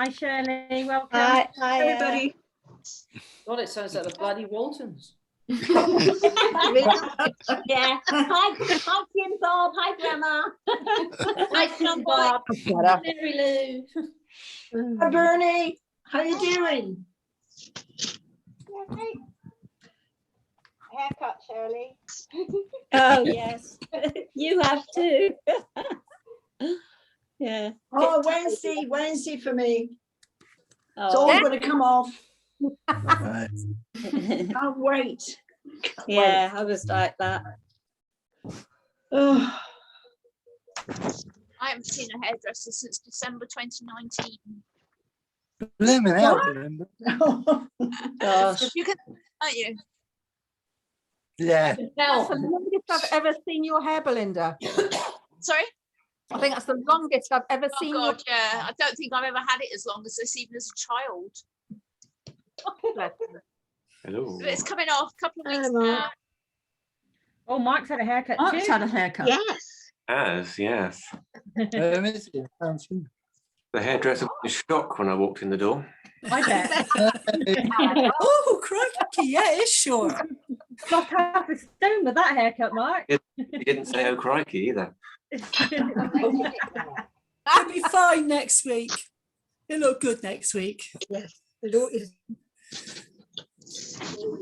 Hi, Shirley. Welcome. Hi, everybody. God, it sounds like the bloody Waltons. Yeah. Hi, Jim Bob. Hi, Grandma. Hi, Jim Bob. Mary Lou. Hi, Bernie. How you doing? Haircut, Shirley. Oh, yes. You have too. Yeah. Oh, Wednesday for me. It's Oh, all going to come off. Right. Can't wait. yeah, I was like that. Oh, I haven't seen a hairdresser since December 2019. Blimmin' hell, Belinda. Gosh. You can, aren't you? Yeah. That's the longest I've ever seen your hair, Belinda. Sorry? I think that's the longest I've ever Oh seen. God, yeah. I don't think I've ever had it as long as this, even as a child. Hello. But it's coming off a couple of weeks Hello. now. Oh, Mike's had a haircut Mark's too. had a haircut. Yes. Yes. Is it? Fancy. The hairdresser was in shock when I walked in the door. I bet. Oh, crikey. Yeah, it's short. Lost half a stone with that haircut, Mark. He didn't say, oh, crikey, either. It'll be fine next week. It'll look good next week. Yes.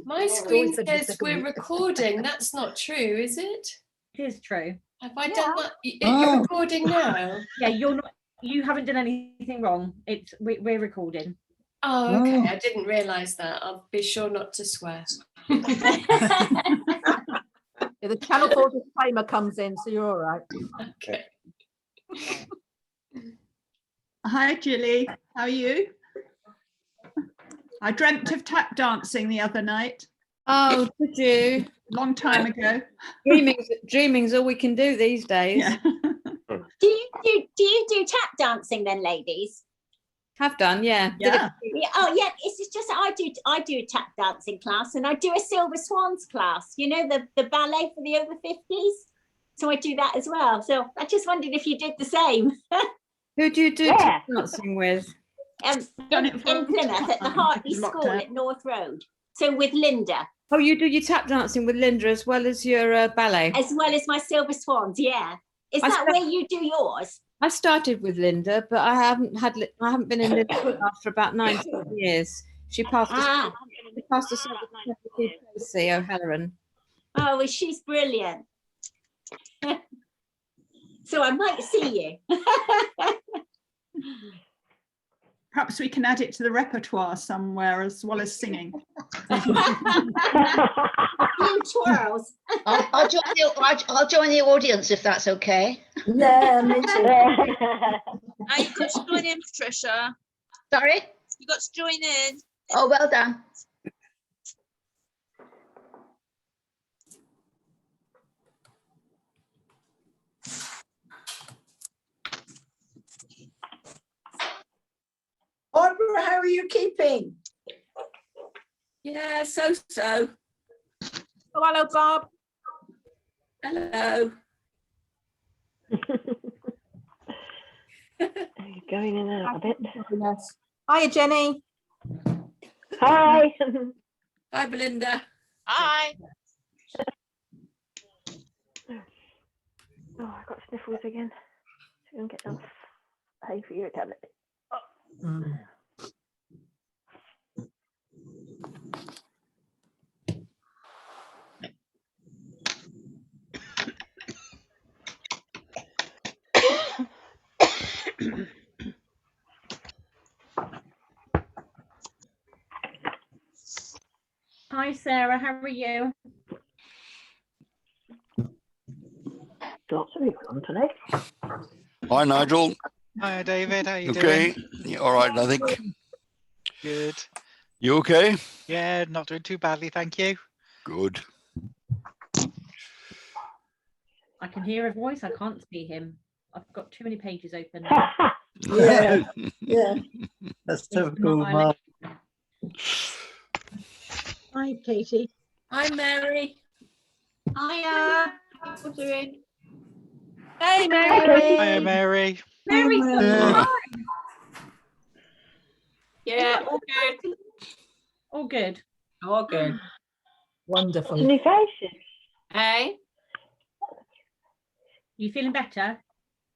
My screen says we're recording. That's not true, is it? It is true. Have I done that? Oh. You're recording now? Yeah, you're not. You haven't done anything wrong. We're recording. Oh, okay. Oh. I didn't realise that. I'll be sure not to swear. Yeah, the Channel 4 disclaimer comes in, so you're all right. Okay. Hi, Julie. How are you? I dreamt of tap dancing the other night, Oh, did you? long time ago. Dreaming's all we can do these days. Yeah. Do you do tap dancing then, ladies? Have done, yeah. Yeah. Yeah, oh yeah, it's just I do a tap dancing class, and I do a Silver Swans class, you know, the ballet for the over 50s. So I do that as well. So I just wondered if you did the same. Who do you do Yeah. tap dancing with? Done In it for- Plymouth at the Hartley Locked School out. at North Road. So with Linda, Oh, you do your tap dancing with Linda as well as your ballet. as well as my Silver Swans. Yeah, is I that spent- where you do yours? I started with Linda, but I haven't been in Linda's class for about 19 years. She passed us. Ah, She passed us on to Tracy O'Halloran. oh, well, she's brilliant. So I might see you. Perhaps we can add it to the repertoire somewhere as well as singing. You twirls. I'll join the audience if that's okay. Yeah, me too. Now you've got to join in, Patricia. Sorry? You've got to join in. Oh, well done. Barbara, how are you keeping? Yeah, so. Oh, hello, Bob. Hello. Going in and out a bit. Hiya, Jenny. Hi. Hi, Belinda. Hi. Oh, I got sniffles again. So I'm get some hay for your tablet. Hi, Sarah. How are you? Lots of you on today. Hi, Nigel. Hi, David. How you Okay. doing? Yeah, all right, I think. Good. You okay? Yeah, not doing too badly, thank you. Good. I can hear a voice. I can't see him. I've got too many pages open. Yeah, yeah. That's It's typical. not Mark. Hi, Katie. Hi, Mary. Hiya. What are you doing? Hey, Mary. Hiya, Mary. Mary's Yeah. Yeah, all good. All good. All good. Wonderful. New faces. Hey, You feeling better?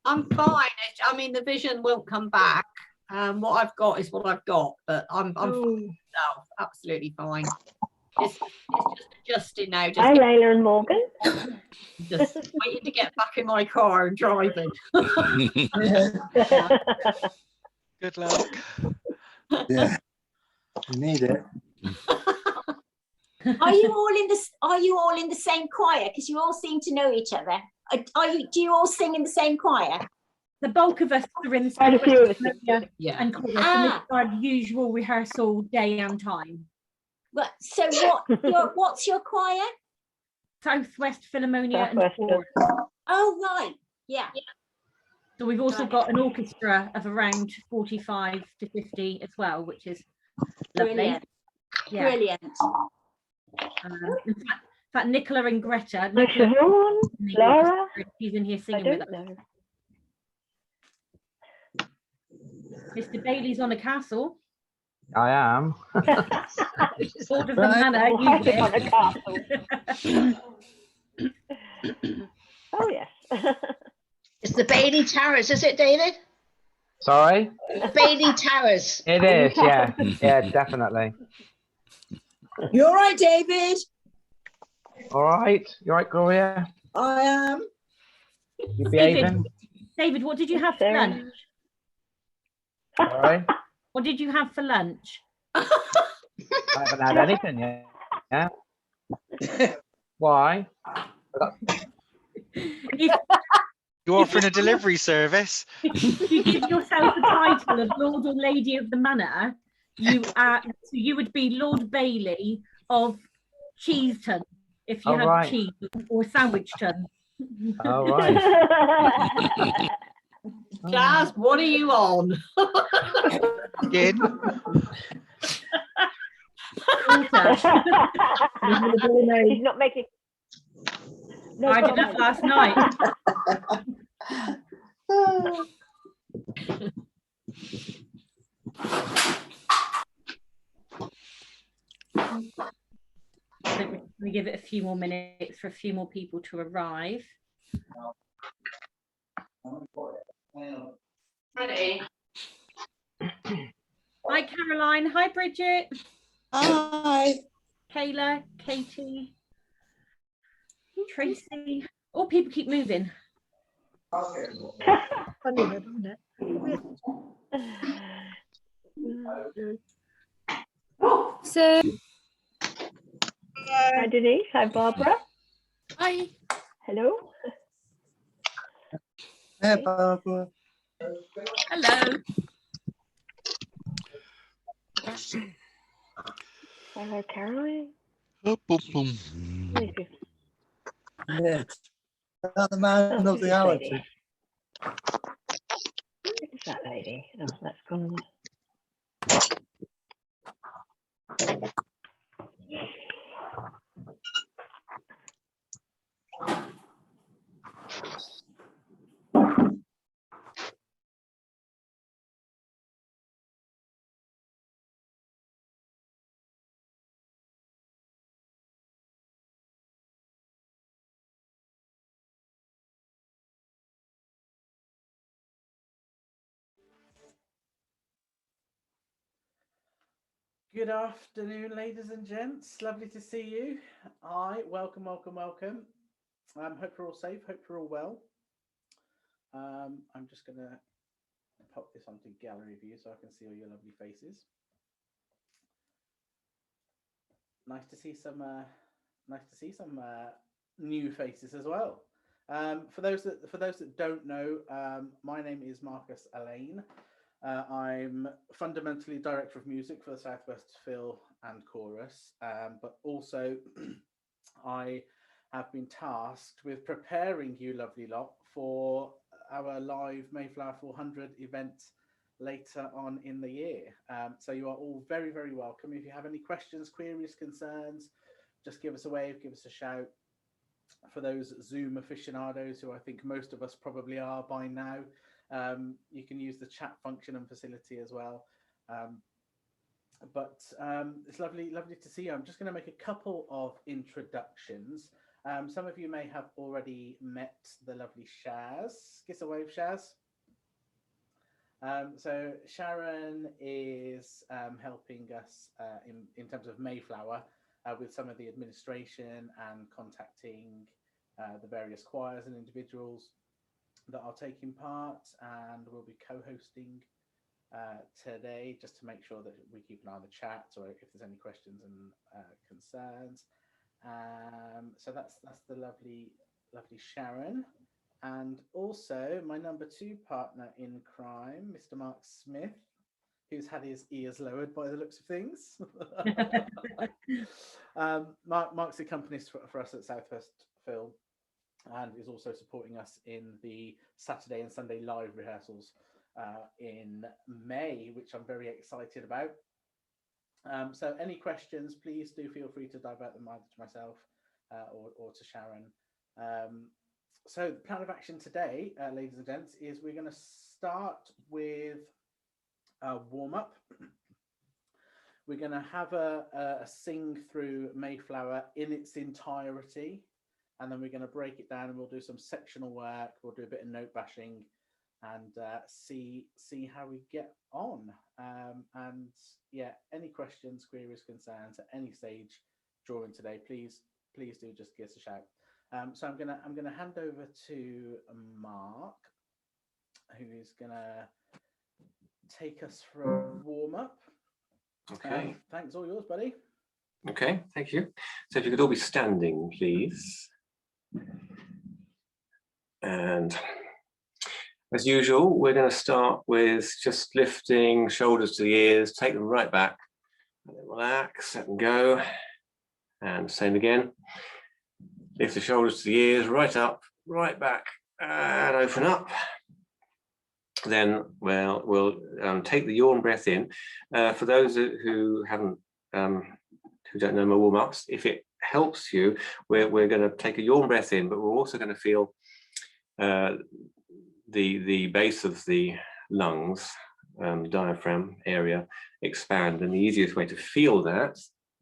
I'm fine. I mean, the vision won't come back. What I've got is what I've got, but I'm fine myself. Absolutely fine. It's just adjusting now. Just, Hi, Layla and Morgan. just waiting to get back in my car and driving. Good luck. Yeah, you need it. Are you all in the same choir? Because you all seem to know each other. Do you all sing in the same choir? The bulk of us are in the Quite a same few of us. Yeah. and chorus, and this is our usual rehearsal day and time. Well, so what's your choir? Southwest Philharmonia and Southwest. chorus. Oh, right. Yeah. So we've also Right. got an orchestra of around 45 to 50 as well, which is lovely. Brilliant. Yeah. Brilliant. In fact, Nicola and Greta. Hi, Nicola, Siobhan, Laura. she's in here I singing with don't us. know. Mr. Bailey's on a castle. I am. Lord of the Manor. Oh, You I live on a win. castle. Oh, yes. It's the Bailey Towers, is it, David? Sorry? Bailey Towers. It is, yeah. Yeah, definitely. You all right, David? All right. You all right, Gloria? I am. You behaving? David, what did you have for lunch? Sorry? What did you have for lunch? I haven't had anything yet. Yeah. Why? You're offering a delivery service? If you give yourself the title of Lord or Lady of the Manor, you would be Lord Bailey of Cheeseton if you Oh, had right. cheese, or Sandwichton. All right. Jazz, what are you on? Again? She's not making. No I did comment. that last night. I think we're going to give it a few more minutes for a few more people to arrive. Ready? Hi, Caroline. Hi, Bridget. Hi. Kayla, Katie, Tracy. Oh, people keep moving. Funny, isn't it? So, Hi, Denise. Hi, Barbara. hi. Hello. Hey, Barbara. Hello. Hello, Caroline. Boom, boom. Yes. About the man of the hour. Lady. Who's that lady? Oh, that's gone. Good afternoon, ladies and gents. Lovely to see you. Welcome. Hope you're all safe. Hope you're all well. I'm just going to pop this onto gallery view so I can see all your lovely faces. Nice to see some. New faces as well. For those that don't know, my name is Marcus Allain. I'm fundamentally director of music for the Southwest Phil and Chorus, but also I have been tasked with preparing you lovely lot for our live Mayflower 400 event later on in the year. So you are all very, very welcome. If you have any questions, queries, concerns, just give us a wave, give us a shout. For those Zoom aficionados, who I think most of us probably are by now, you can use the chat function and facility as well. But it's lovely to see you. I'm just going to make a couple of introductions. Some of you may have already met the lovely Shaz. Kiss a wave, Shaz. So Sharon is helping us in terms of Mayflower with some of the administration and contacting the various choirs and individuals that are taking part, and we'll be co-hosting today just to make sure that we keep an eye on the chat or if there's any questions and concerns. So that's the lovely Sharon. And also my number 2 partner in crime, Mr. Mark Smith, who's had his ears lowered by the looks of things. Mark's the accompanist for us at Southwest Phil, and is also supporting us in the Saturday and Sunday live rehearsals in May, which I'm very excited about. So any questions, please do feel free to divert them either to myself or to Sharon. So the plan of action today, ladies and gents, is we're going to start with a warm-up. We're going to have a sing through Mayflower in its entirety, and then we're going to break it down and we'll do some sectional work. We'll do a bit of note bashing and see how we get on. And yeah, any questions, queries, concerns at any stage during today, please do just give us a shout. So I'm gonna hand over to Mark, who is gonna take us through warm up. Okay. Thanks, all yours, buddy. Okay, thank you. So if you could all be standing, please. And as usual, we're going to start with just lifting shoulders to the ears, take them right back, and then relax, let them go. And same again. Lift the shoulders to the ears, right up, right back, and open up. Then we'll take the yawn breath in. For those who haven't, who don't know my warm-ups, if it helps you, we're going to take a yawn breath in, but we're also going to feel the base of the lungs, diaphragm area expand. And the easiest way to feel that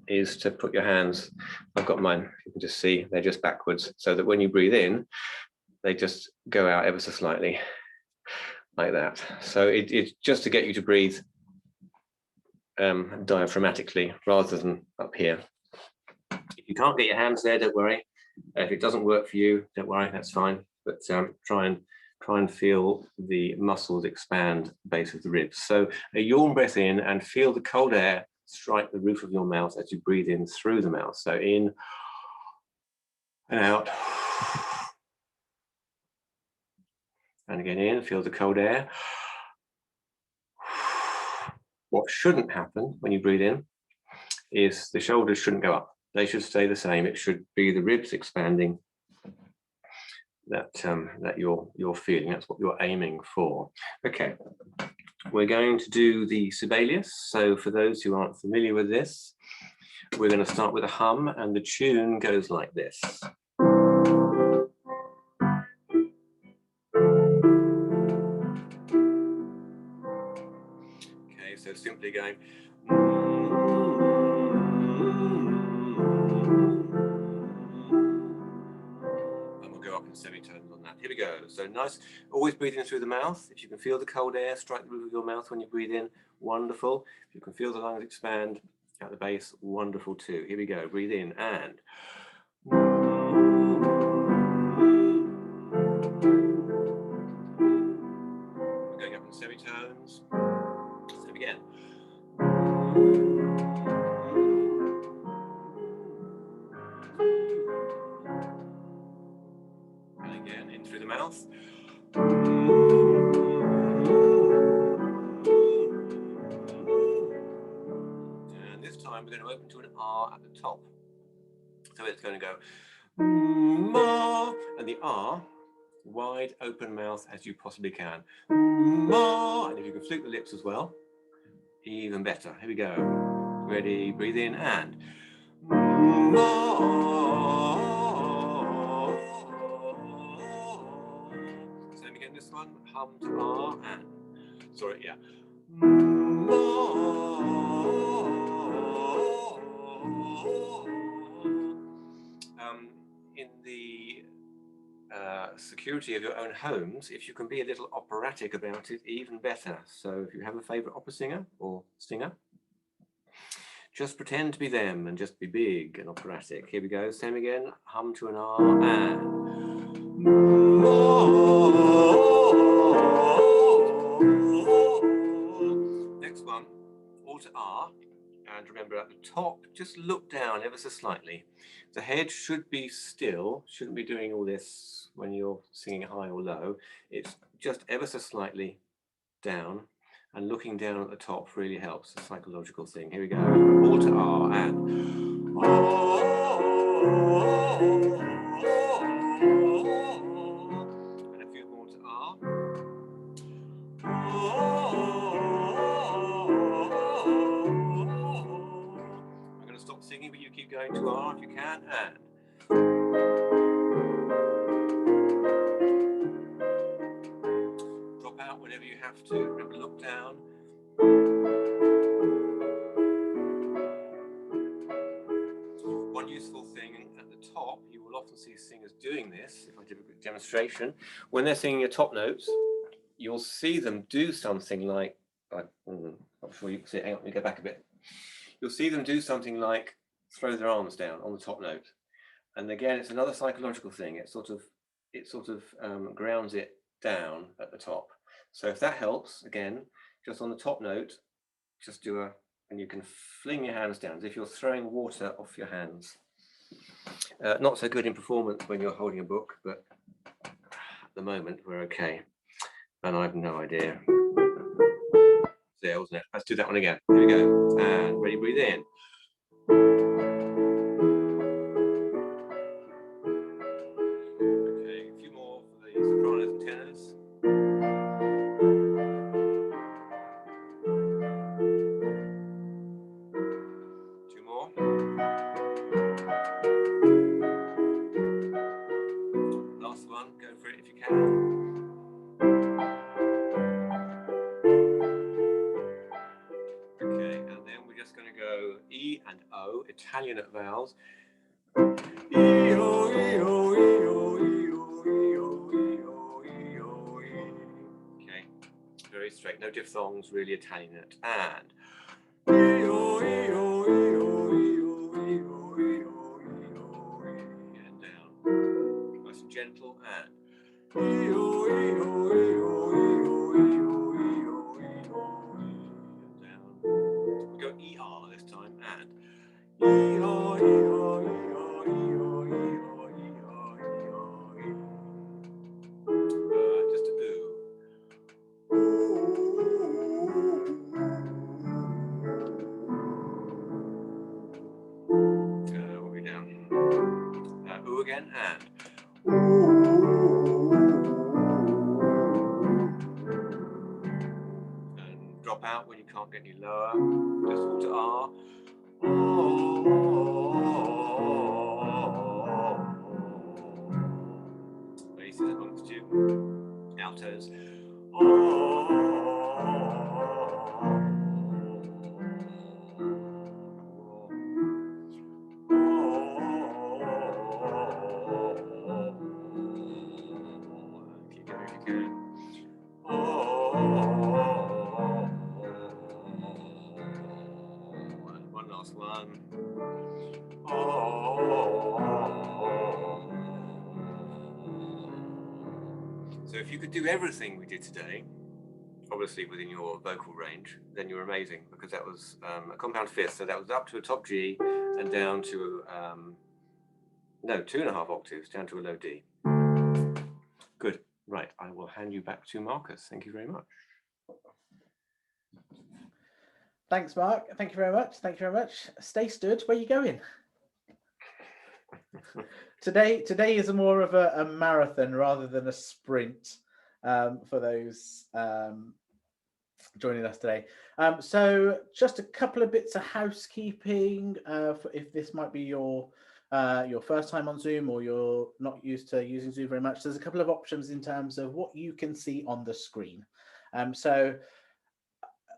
is to put your hands, I've got mine, you can just see they're just backwards, so that when you breathe in, they just go out ever so slightly, like that. So it's just to get you to breathe diaphragmatically rather than up here. If you can't get your hands there, don't worry. If it doesn't work for you, don't worry, that's fine. But try and feel the muscles expand base of the ribs. So a yawn breath in and feel the cold air strike the roof of your mouth as you breathe in through the mouth. So in and out. And again in, feel the cold air. What shouldn't happen when you breathe in is the shoulders shouldn't go up. They should stay the same. It should be the ribs expanding that you're feeling. That's what you're aiming for. Okay. We're going to do the Sibelius. So for those who aren't familiar with this, we're going to start with a hum, and the tune goes like this. Okay, so simply going. And we'll go up in semitones on that. Here we go. So nice, always breathing through the mouth. If you can feel the cold air strike the roof of your mouth when you breathe in, wonderful. If you can feel the lungs expand at the base, wonderful too. Here we go. Breathe in and. We're going up in semitones. Same again. And again, in through the mouth. And this time we're going to open to an R at the top. So it's going to go ma, and the R, wide open mouth as you possibly can. Ma, and if you can flute the lips as well, even better. Here we go. Ready, breathe in and ma. Same again, this one, hum to R and, sorry, yeah. Ma. security of your own homes, if you can be a little operatic about it, even better. So if you have a favourite opera singer or singer, just pretend to be them and just be big and operatic. Here we go, same again, hum to an R and... Next one, all to R. And remember at the top, just look down ever so slightly. The head should be still, shouldn't be doing all this when you're singing high or low. It's just ever so slightly down, and looking down at the top really helps, a psychological thing. Here we go, all to R and... And a few more to R. I'm going to stop singing, but you keep going to R if you can, and... Drop out whenever you have to. Remember, look down. One useful thing at the top, you will often see singers doing this, if I did a quick demonstration, when they're singing your top notes, you'll see them do something like I'm sure you can see it, hang on, let me go back a bit. You'll see them do something like throw their arms down on the top note. And again, it's another psychological thing. It sort of grounds it down at the top. So if that helps, again, just on the top note, just do and you can fling your hands down as if you're throwing water off your hands. Not so good in performance when you're holding a book, but at the moment we're okay. And I have no idea. There, wasn't it? Let's do that one again. Here we go. And ready, breathe in. Okay, a few more for the sopranos and tenors. Two more. Last one, go for it if you can. Okay, and then we're just going to go E and O, Italian at vowels. Okay, very straight, no diphthongs, really Italianate. And down, nice and gentle, and down. We go ER this time, and just a ooh. What are we down? Ooh again, and drop out when you can't get any lower. Just fall to R. Basses amongst you. Altos. Keep going if you can. And one last one. So if you could do everything we did today, obviously within your vocal range, then you're amazing, because that was a compound fifth, so that was up to a top G and down to, 2.5 octaves, down to a low D. Good, right, I will hand you back to Marcus. Thank you very much. Thanks, Mark. Thank you very much. Thank you very much. Stay stood. Where are you going? Today is more of a marathon rather than a sprint for those joining us today. So just a couple of bits of housekeeping for if this might be your first time on Zoom or you're not used to using Zoom very much. There's a couple of options in terms of what you can see on the screen. So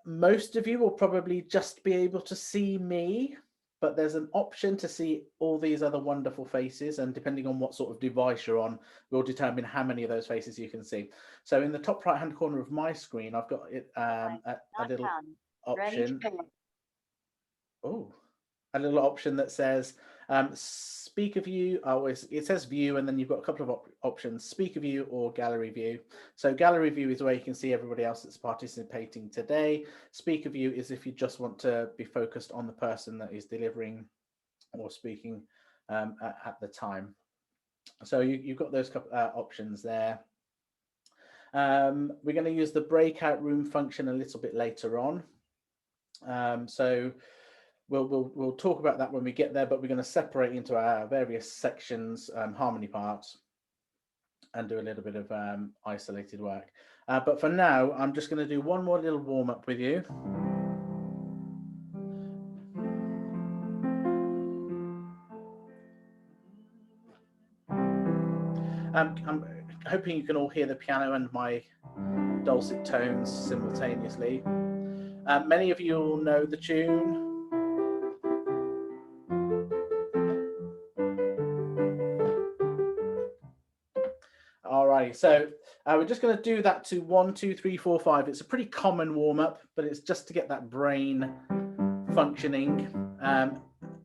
most of you will probably just be able to see me, but there's an option to see all these other wonderful faces, and depending on what sort of device you're on, will determine how many of those faces you can see. So in the top right hand corner of my screen, I've got it a little option. Oh, a little option that says speaker view. Oh, it says view, and then you've got a couple of options: speaker view or gallery view. So gallery view is where you can see everybody else that's participating today. Speaker view is if you just want to be focused on the person that is delivering or speaking at the time. So you've got those couple options there. We're going to use the breakout room function a little bit later on. So we'll talk about that when we get there, but we're going to separate into our various sections, harmony parts, and do a little bit of isolated work. But for now, I'm just going to do one more little warm up with you. I'm hoping you can all hear the piano and my dulcet tones simultaneously. Many of you will know the tune. Alrighty, so we're just going to do that to 1, 2, 3, 4, 5. It's a pretty common warm up, but it's just to get that brain functioning.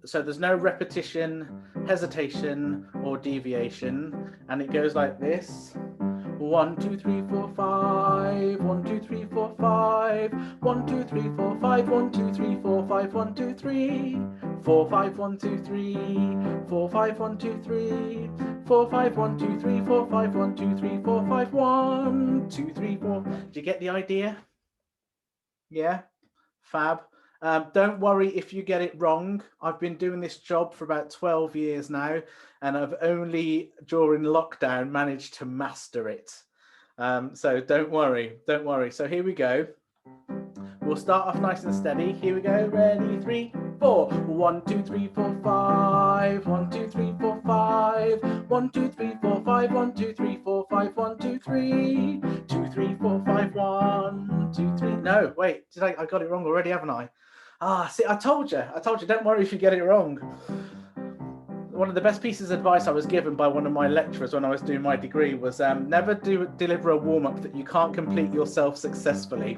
So there's no repetition, hesitation, or deviation, and it goes like this. 1, 2, 3, 4, 5. 1, 2, 3, 4, 5. 1, 2, 3, 4, 5. 1, 2, 3, 4, 5. 1, 2, 3. 4, 5, 1, 2, 3. 4, 5, 1, 2, 3. 4, 5, 1, 2, 3. 4, 5, 1, 2, 3. 4, 5, 1, 2, 3, 4. Do you get the idea? Yeah, fab. Don't worry if you get it wrong. I've been doing this job for about 12 years now, and I've only during lockdown managed to master it. So don't worry, don't worry. So here we go. We'll start off nice and steady. Here we go. Ready? 3, 4. 1, 2, 3, 4, 5. 1, 2, 3, 4, 5. 1, 2, 3, 4, 5. 1, 2, 3, 4, 5. 1, 2, 3. 2, 3, 4, 5. 1, 2, 3. No, wait. I got it wrong already, haven't I? See, I told you. Don't worry if you get it wrong. One of the best pieces of advice I was given by one of my lecturers when I was doing my degree was never deliver a warm-up that you can't complete yourself successfully.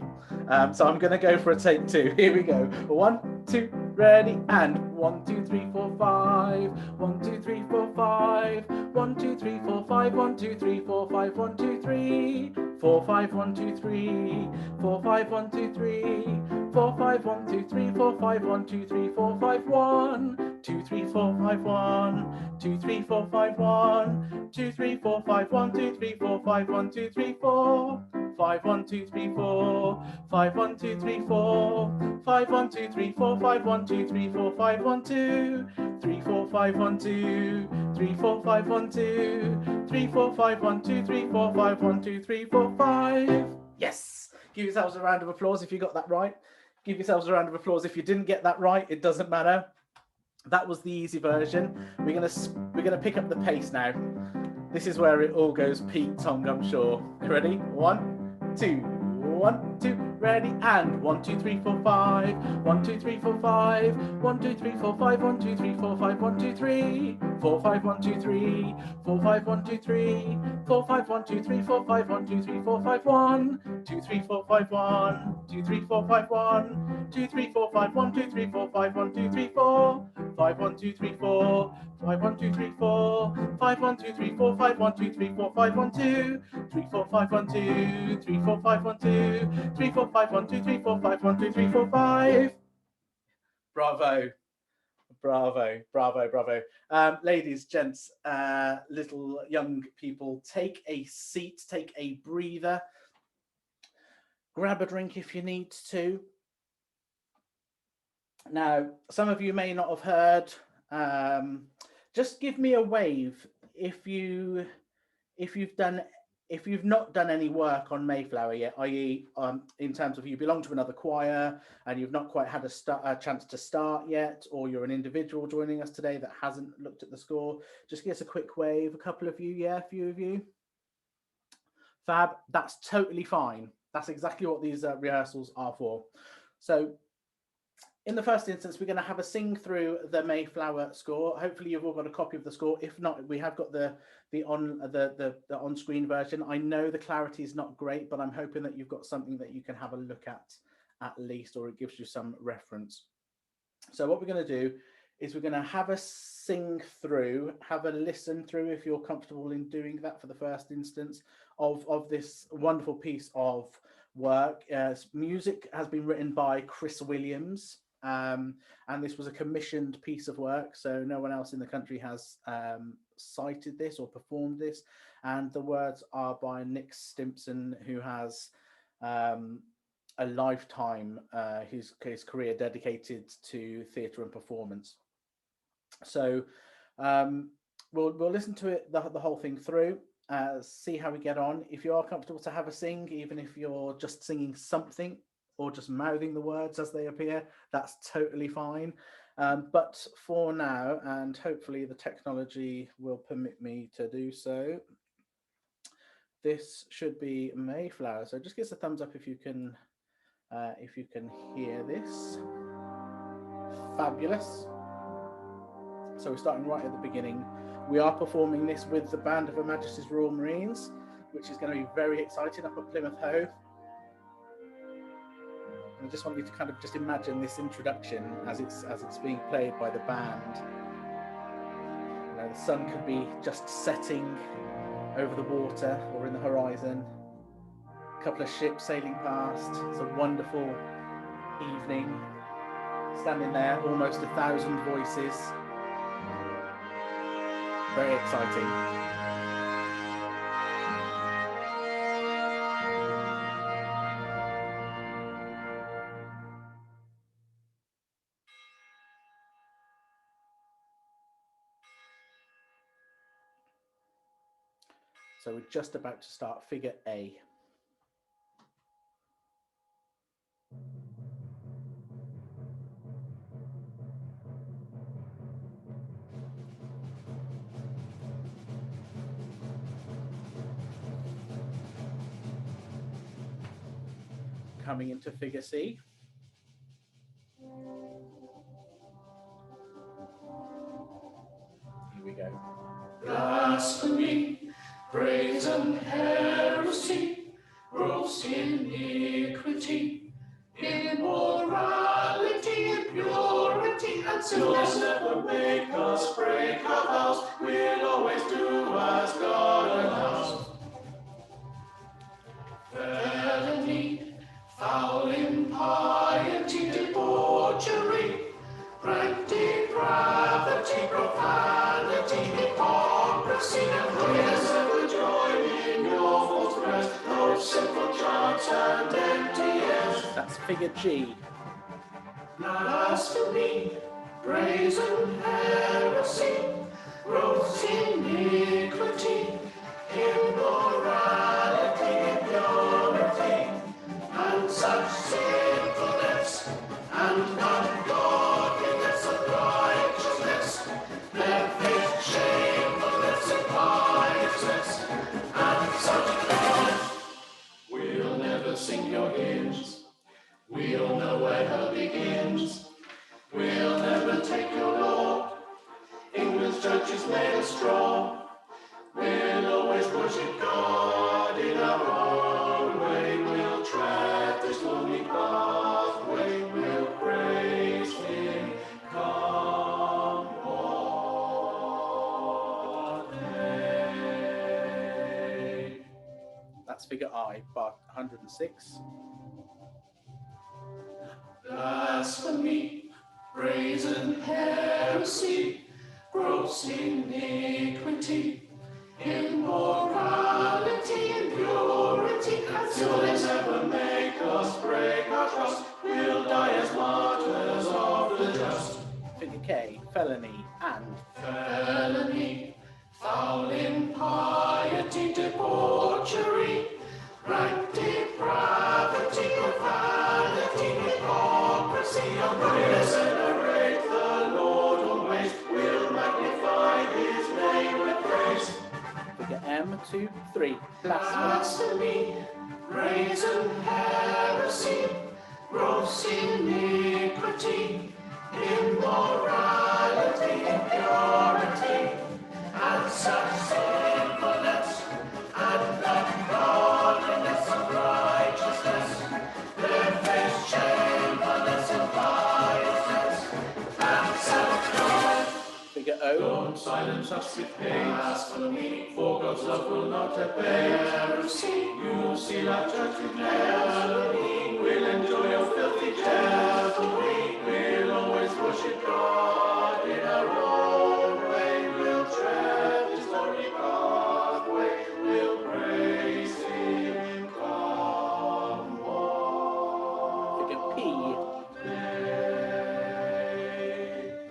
So I'm going to go for a take 2. Here we go. 1, 2, ready, and 1, 2, 3, 4, 5. 1, 2, 3, 4, 5. 1, 2, 3, 4, 5. 1, 2, 3, 4, 5. 1, 2, 3. 4, 5, 1, 2, 3. 4, 5, 1, 2, 3. 4, 5, 1, 2, 3. 4, 5, 1, 2, 3. 4, 5, 1. 2, 3, 4, 5, 1, 2, 3, 4, 5, 1, 2, 3, 4, 5, 1, 2, 3, 4, 5, 1, 2, 3, 4, 5, 1, 2, 3, 4, 5, 1, 2, 3, 4, 5, 1, 2, 3, 4, 5, 1, 2, 3, 4, 5, 1, 2, 3, 4, 5, 1, 2, 3, 4, 5, 1, 2, 3, 4, 5, 1, 2, 3, 4, 5, 1, 2, 3, 4, 5. Yes! Give yourselves a round of applause if you got that right. Give yourselves a round of applause if you didn't get that right. It doesn't matter. That was the easy version. We're gonna pick up the pace now. This is where it all goes Pete Tong, I'm sure. You ready? 1, 2, 1, 2, ready, and 1, 2, 3, 4, 5. 1, 2, 3, 4, 5. 1, 2, 3, 4, 5. 1, 2, 3, 4, 5. 1, 2, 3. 4, 5, 1, 2, 3. 4, 5, 1, 2, 3. 4, 5, 1, 2, 3. 4, 5, 1, 2, 3. 4, 5, 1. 2, 3, 4, 5, 1. 2, 3, 4, 5, 1. 2, 3, 4, 5. 1, 2, 3, 4, 5. 1, 2, 3, 4. 5, 1, 2, 3, 4. 5, 1, 2, 3, 4. 5, 1, 2, 3, 4. 5, 1, 2, 3, 4. 5, 1, 2. 3, 4, 5, 1, 2. 3, 4, 5, 1, 2. 3, 4, 5, 1, 2, 3, 4, 5, 1, 2, 3, 4, 5. Bravo. Bravo, bravo, bravo. Ladies, gents, little young people, take a seat, take a breather. Grab a drink if you need to. Now, some of you may not have heard. Just give me a wave if you've not done any work on Mayflower yet, i.e., in terms of you belong to another choir and you've not quite had a chance to start yet, or you're an individual joining us today that hasn't looked at the score. Just give us a quick wave. A couple of you, yeah, a few of you. Fab. That's totally fine. That's exactly what these rehearsals are for. So In the first instance, we're going to have a sing through the Mayflower score. Hopefully, you've all got a copy of the score. If not, we have got the on-screen version. I know the clarity is not great, but I'm hoping that you've got something that you can have a look at least, or it gives you some reference. So what we're going to do is we're going to have a sing through, have a listen through, if you're comfortable in doing that for the first instance, of this wonderful piece of work. Music has been written by Chris Williams. And this was a commissioned piece of work, so no one else in the country has cited this or performed this. And the words are by Nick Stimpson, who has a lifetime, his career dedicated to theatre and performance. So we'll listen to it, the whole thing through, see how we get on. If you are comfortable to have a sing, even if you're just singing something, or just mouthing the words as they appear, that's totally fine. But for now, and hopefully the technology will permit me to do so, this should be Mayflower. So just give us a thumbs up if you can hear this. Fabulous. So we're starting right at the beginning. We are performing this with the band of Her Majesty's Royal Marines, which is going to be very exciting up at Plymouth Hoe. I just want you to kind of just imagine this introduction as it's being played by the band. You know, the sun could be just setting over the water or in the horizon. A couple of ships sailing past. It's a wonderful evening. Standing there, almost 1,000 voices. Very exciting. So we're just about to start figure A. Coming into figure C. Here we go. Blasphemy, brazen heresy, gross iniquity, immorality, impurity, and sinfulness never make us break our vows. We'll always do as God allows. Felony, foul impiety, debauchery, rank depravity, profanity, hypocrisy, and wickedness. Never join in your false prayers, no sinful chants and empty airs. That's figure G. Blasphemy, brazen heresy, gross iniquity, immorality, impurity, and such sinfulness, and ungodliness of righteousness, left shamefulness and piousness, and such God. We'll never sing your hymns, we'll know where hell begins, we'll never take your law, England's churches made us strong. We'll always worship God in our own way. We'll tread this lonely pathway. We'll praise Him. Come what may. That's figure I, bar 106. Blasphemy, brazen heresy, gross iniquity, immorality, impurity, and sinfulness never make us break our trust. We'll die as martyrs of the just. Figure K, felony, and Felony, foul impiety, debauchery, rank depravity, profanity, hypocrisy, unwillingness, venerate the Lord always. We'll magnify His name with praise. figure M, 2, 3. Blasphemy, brazen heresy, gross iniquity, purity, immorality, impurity, and such sinfulness, and ungodliness and righteousness, barefaced shamefulness and violence, and self-God. Figure O. Don't silence us with blasphemy, for God's love will not obey heresy. You'll see like church with blasphemy. We'll enjoy your filthy devilry. We'll always worship God in our own way. We'll tread His glory pathway. We'll praise Him. Come on. Figure P.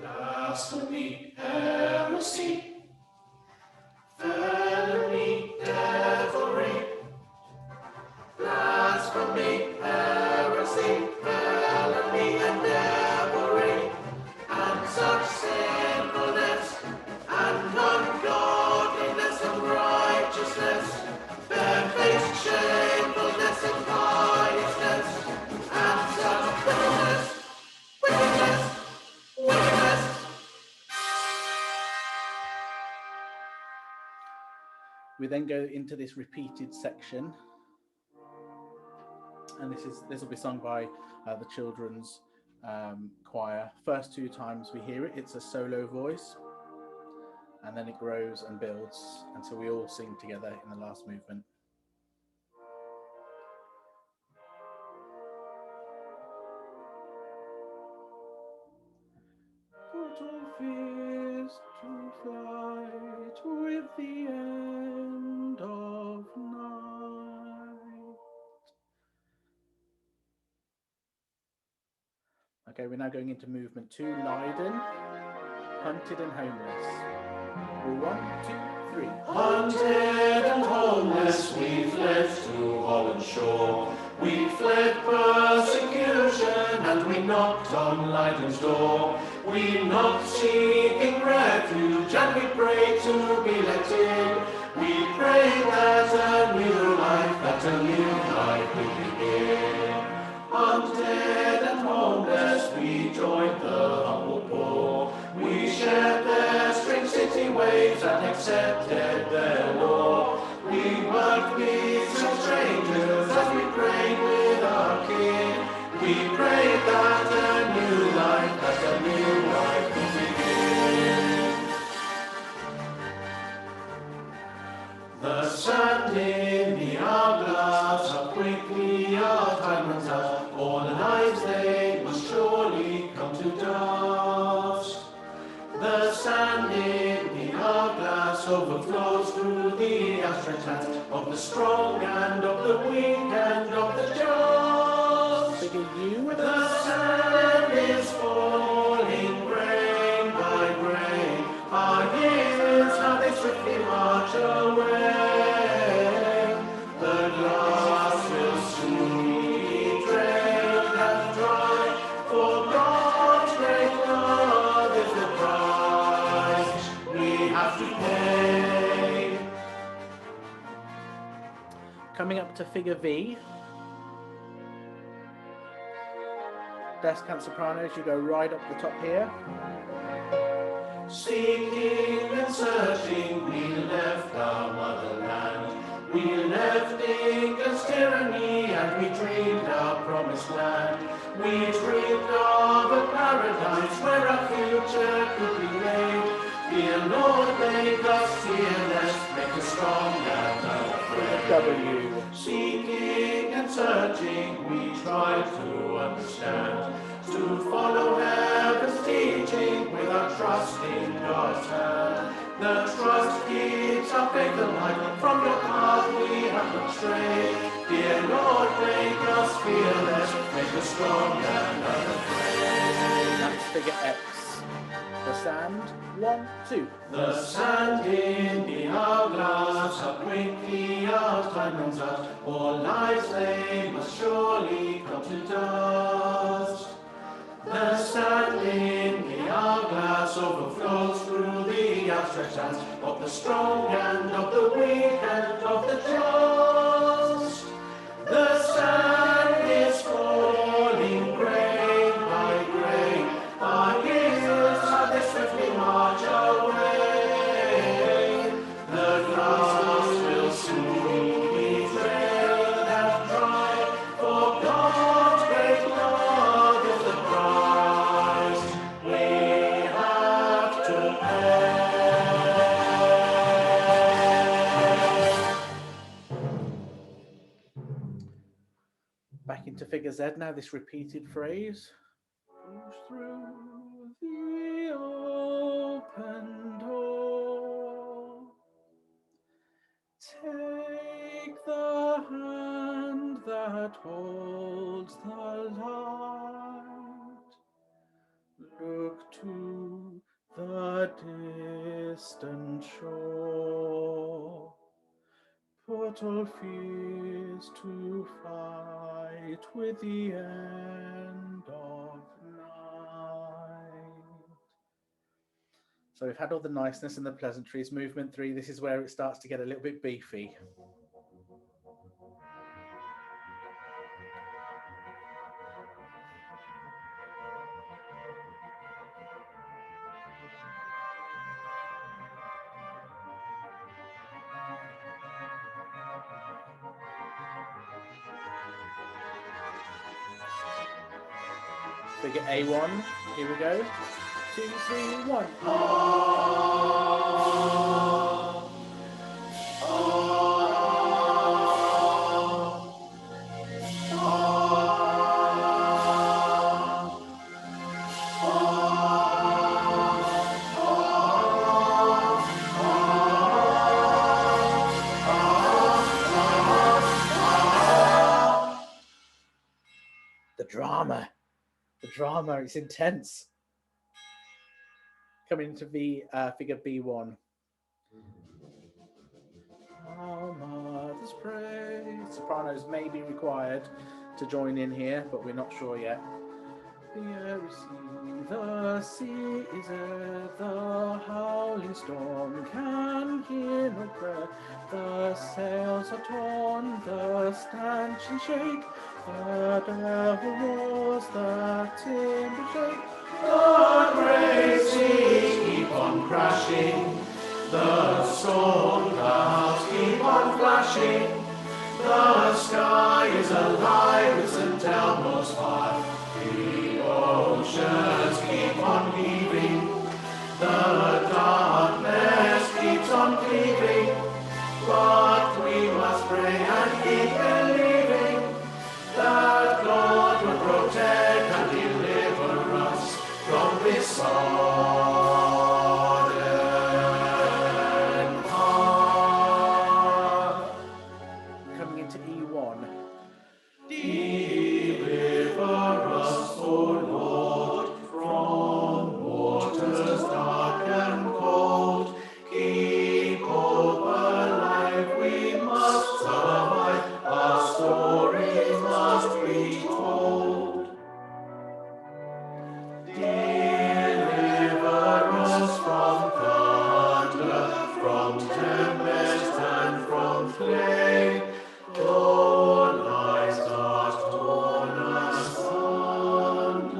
Blasphemy, heresy, felony, devilry. Blasphemy, heresy, felony, and devilry, and such sinfulness, and ungodliness and righteousness, barefaced shamefulness and violence, and such wickedness, wickedness, wickedness. We then go into this repeated section, and this will be sung by the children's choir. First 2 times we hear it, it's a solo voice, and then it grows and builds until we all sing together in the last movement. Put all fears to flight with the end of night. Okay, we're now going into movement 2, Leiden, hunted and homeless. 1, 2, 3. Hunted and homeless, we fled to Holland shore. We fled persecution, and we knocked on Leiden's door. We knocked seeking refuge, and we prayed to be let in. We prayed that a new life would begin. Hunted and homeless, we joined the humble poor. We shared their strange city ways and accepted their law. We worked with some strangers as we prayed with our King. We prayed that a new life would begin. The sand in the hourglass, how quickly our time runs out. All lives they must surely come to dust. The sand in the hourglass overflows through the outstretched hands of the strong and of the weak and of the just. The sand is falling grain by grain. Our years, how they swiftly march away. The glass will soon be drained and dry, for God's great love is the price we have to pay. Coming up to figure V. Descant sopranos, you go right up the top here. Seeking and searching, we left our motherland. We left England's tyranny and we dreamed our promised land. We dreamed of a paradise where our future could be made. Dear Lord, make us fearless, make us strong and unafraid. W. Seeking and searching, we try to understand, to follow heaven's teaching with our trust in God's hand. The trust keeps our faith alive, from your path we have not strayed. Dear Lord, make us fearless, make us strong and unafraid. That's figure X. The sand, 1, 2. The sand in the hourglass, how quickly our time runs out. All lives they must surely come to dust. The sand in the hourglass overflows through the outstretched hands of the strong and of the weak and of the just. The sand is falling grain by grain. Z now, this repeated phrase. Push through the open door. Take the hand that holds the light. Look to the distant shore. Put all fears to flight with the end of night. So we've had all the niceness and the pleasantries. Movement 3, this is where it starts to get a little bit beefy. Figure A1, here we go. 2, 3, 1. The drama, it's intense. Coming into figure B1. Our mothers pray. Sopranos may be required to join in here, but we're not sure yet. The air is sea, the sea is air, the howling storm can hear no prayer. The sails are torn, the stanchion shake, the devil roars, the timber shake. The great seas keep on crashing, the storm clouds keep on flashing, the sky is alive with St. Elmo's fire. The oceans keep on heaving, the darkness keeps on cleaving, but we must pray and keep believing that God will protect and deliver us from this sodden heart. Coming into E1. Deliver us, O Lord, from waters dark and cold. Keep hope alive, we must survive, our story must be told. Deliver us from thunder, from tempest and from flame. Though lies are torn asunder,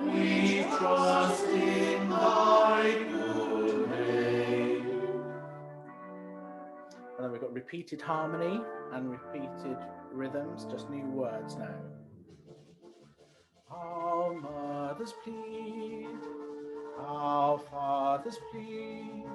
we trust in thy good name. And then we've got repeated harmony and repeated rhythms, just new words now. Our mothers plead, our fathers plead,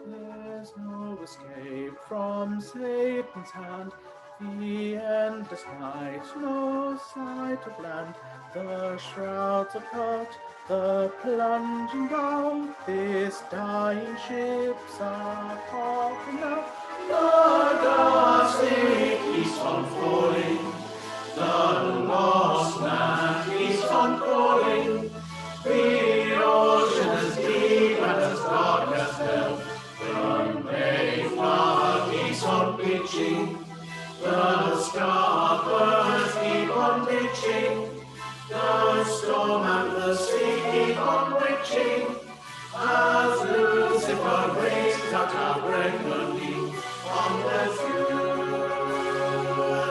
there's no escape from Satan's hand. The endless night, no sight of land, the shrouds are cut, the plunging down, this dying ship's our coffin now. The dusty keeps on falling, the lost man keeps on calling, the ocean is deep and as dark as hell, the Mayflower keeps on pitching, the scarpers keep on ditching, the storm and the sea keep on witching, as Lucifer raised out our reckoning on the funeral of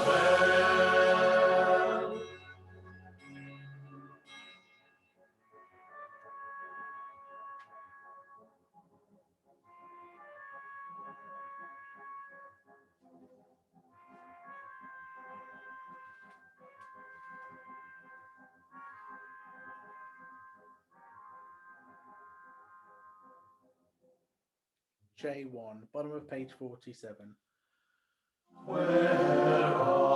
hell. J1, bottom of page 47. Where are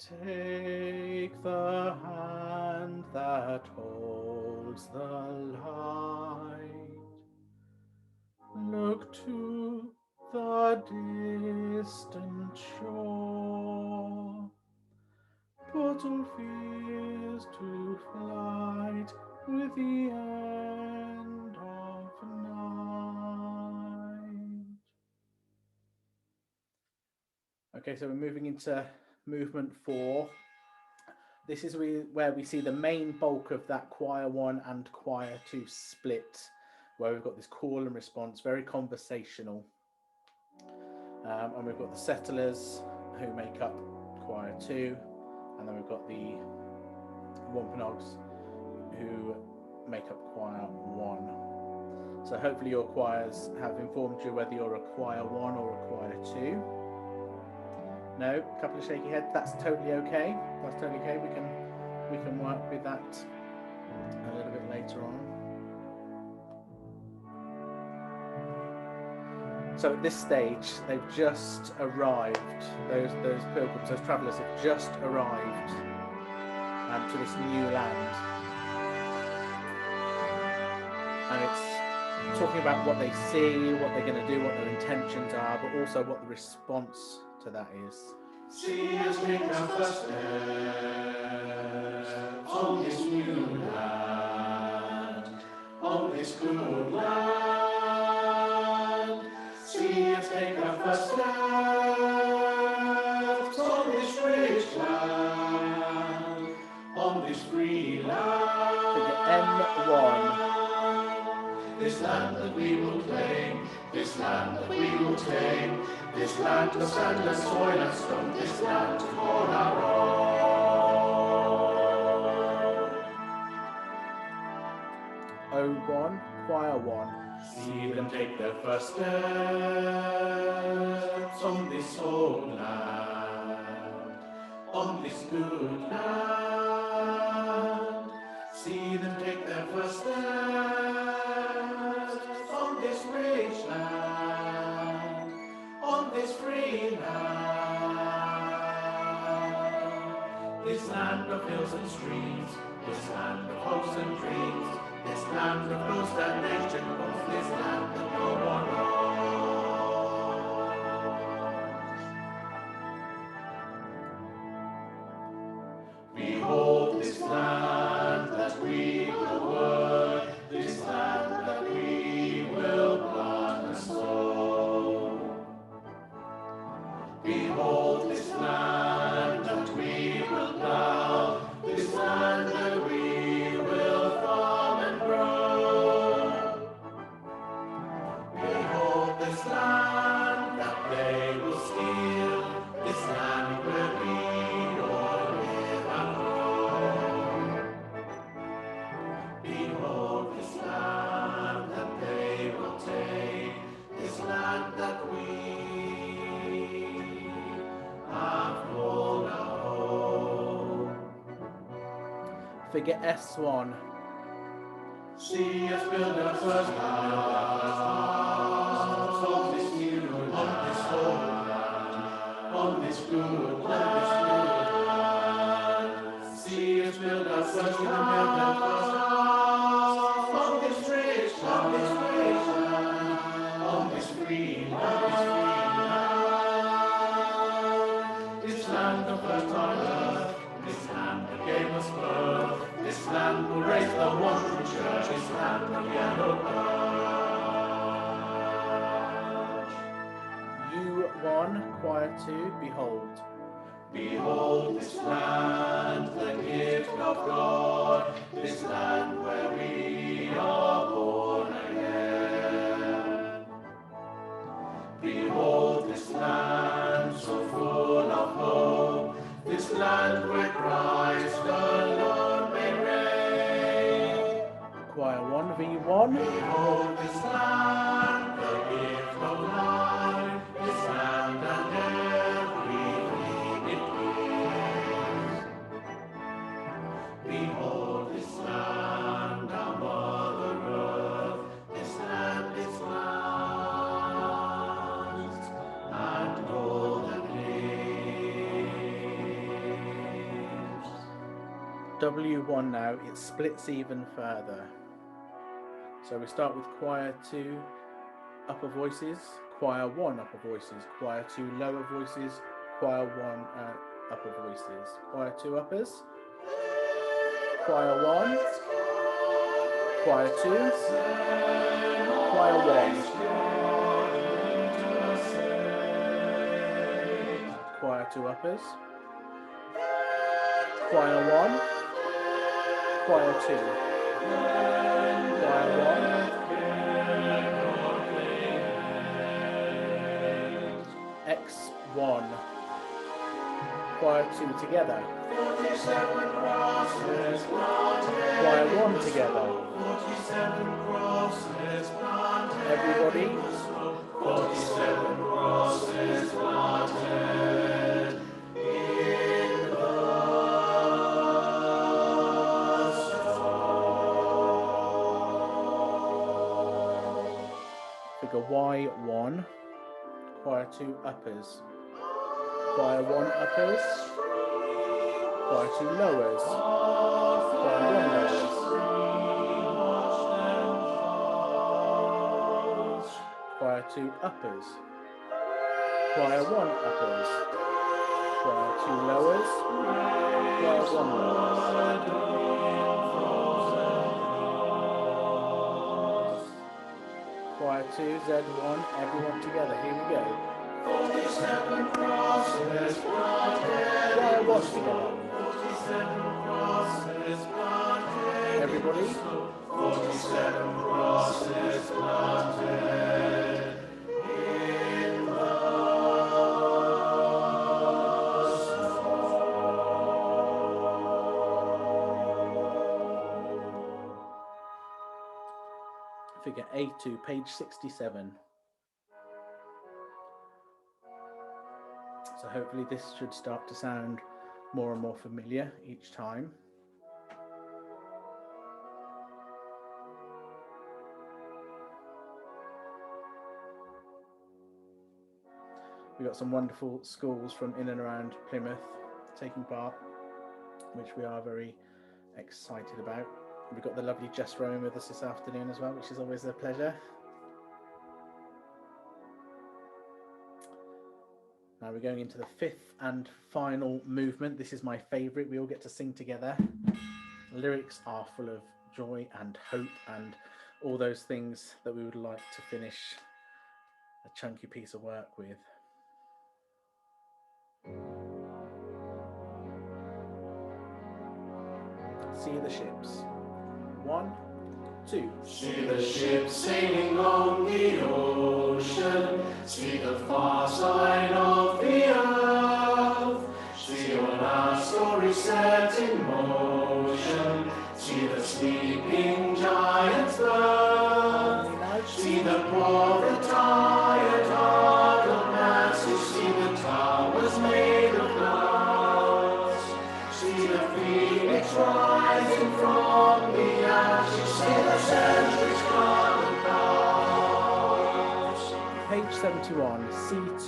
Take the hand that holds the light. Look to the distant shore. Put all fears to flight with the end of night. Okay, so we're moving into movement 4. This is where we see the main bulk of that choir 1 and choir 2 split, where we've got this call and response, very conversational. And we've got the settlers who make up choir 2, and then we've got the Wampanoags who make up choir 1. So hopefully your choirs have informed you whether you're a choir 1 or a choir 2. No, a couple of shaky heads. That's totally okay. That's totally okay. We can work with that a little bit later on. So at this stage, they've just arrived. Those pilgrims, those travellers have just arrived to this new land, and it's talking about what they see, what they're going to do, what their intentions are, but also what the response to that is. See us take our first step on this new land, on this good land. See us take our first steps on this rich land, on this free land. Figure M1. This land that we will claim, this land that we will tame, this land of sand and soil and stone, this land to call our own. O1, choir 1. See them take their first steps on this old land, on this good land. See them take their first steps on this rich land, on this free land. This land of hills and streams, this land of hopes and dreams, this land of coast and nation, this land that no one knows. Behold this land that we will work, this land that we will plant and sow. Behold this land that we will plow, this land that we will farm and grow. Behold this land that they will steal, this land where we all live and grow. Behold this land that they will take, this land that we have called our home. Figure S1. See us build our first house on this new land, on this old land, on this good land. See us build our first house on this rich land, on this free land. This land of fertile earth, this land that gave us birth, this land will raise the wandering church, this land of yellow birch. U1, choir 2, behold. Behold this land, the gift of God, this land where we are born again. Behold this land so full of hope, this land where Christ alone may reign. Choir 1, V1. Behold this land, the gift of life, this land and everything it gives. Behold this land, our mother earth, this land is last and golden clear. W1 now, it splits even further. So we start with choir 2 upper voices, choir 1 upper voices, choir 2 lower voices, choir 1 upper voices, choir 2 uppers, choir 1, choir 2, choir 1, choir 2 uppers, choir 1, choir 2, choir 1, X1, choir 2 together, choir 1 together, everybody, 47 crosses planted in the soul. Figure Y1, choir 2 uppers, choir 1 uppers, choir 2 lowers, choir 1 lowers, choir 2 uppers, choir 1 uppers, choir 2 lowers, choir 1 lowers, choir 2 Z1, everyone together, here we go. 47 crosses planted. Choir 1 together. 47 crosses planted. Everybody. 47 crosses planted in the soul. Figure A2, page 67. So hopefully this should start to sound more and more familiar each time. We've got some wonderful schools from in and around Plymouth taking part, which we are very excited about. We've got the lovely Jess Rowan with us this afternoon as well, which is always a pleasure. Now we're going into the 5th and final movement. This is my favourite. We all get to sing together. The lyrics are full of joy and hope and all those things that we would like to finish a chunky piece of work with. See the ships. 1, 2. See the ships sailing on the ocean. See the far side of the earth. See all our stories set in motion. See the sleeping giants birth. See the poor, the tired, ardent masses. See the towers made of glass. See the phoenix rising from the ashes. See the centuries come and pass. Page 71, C2,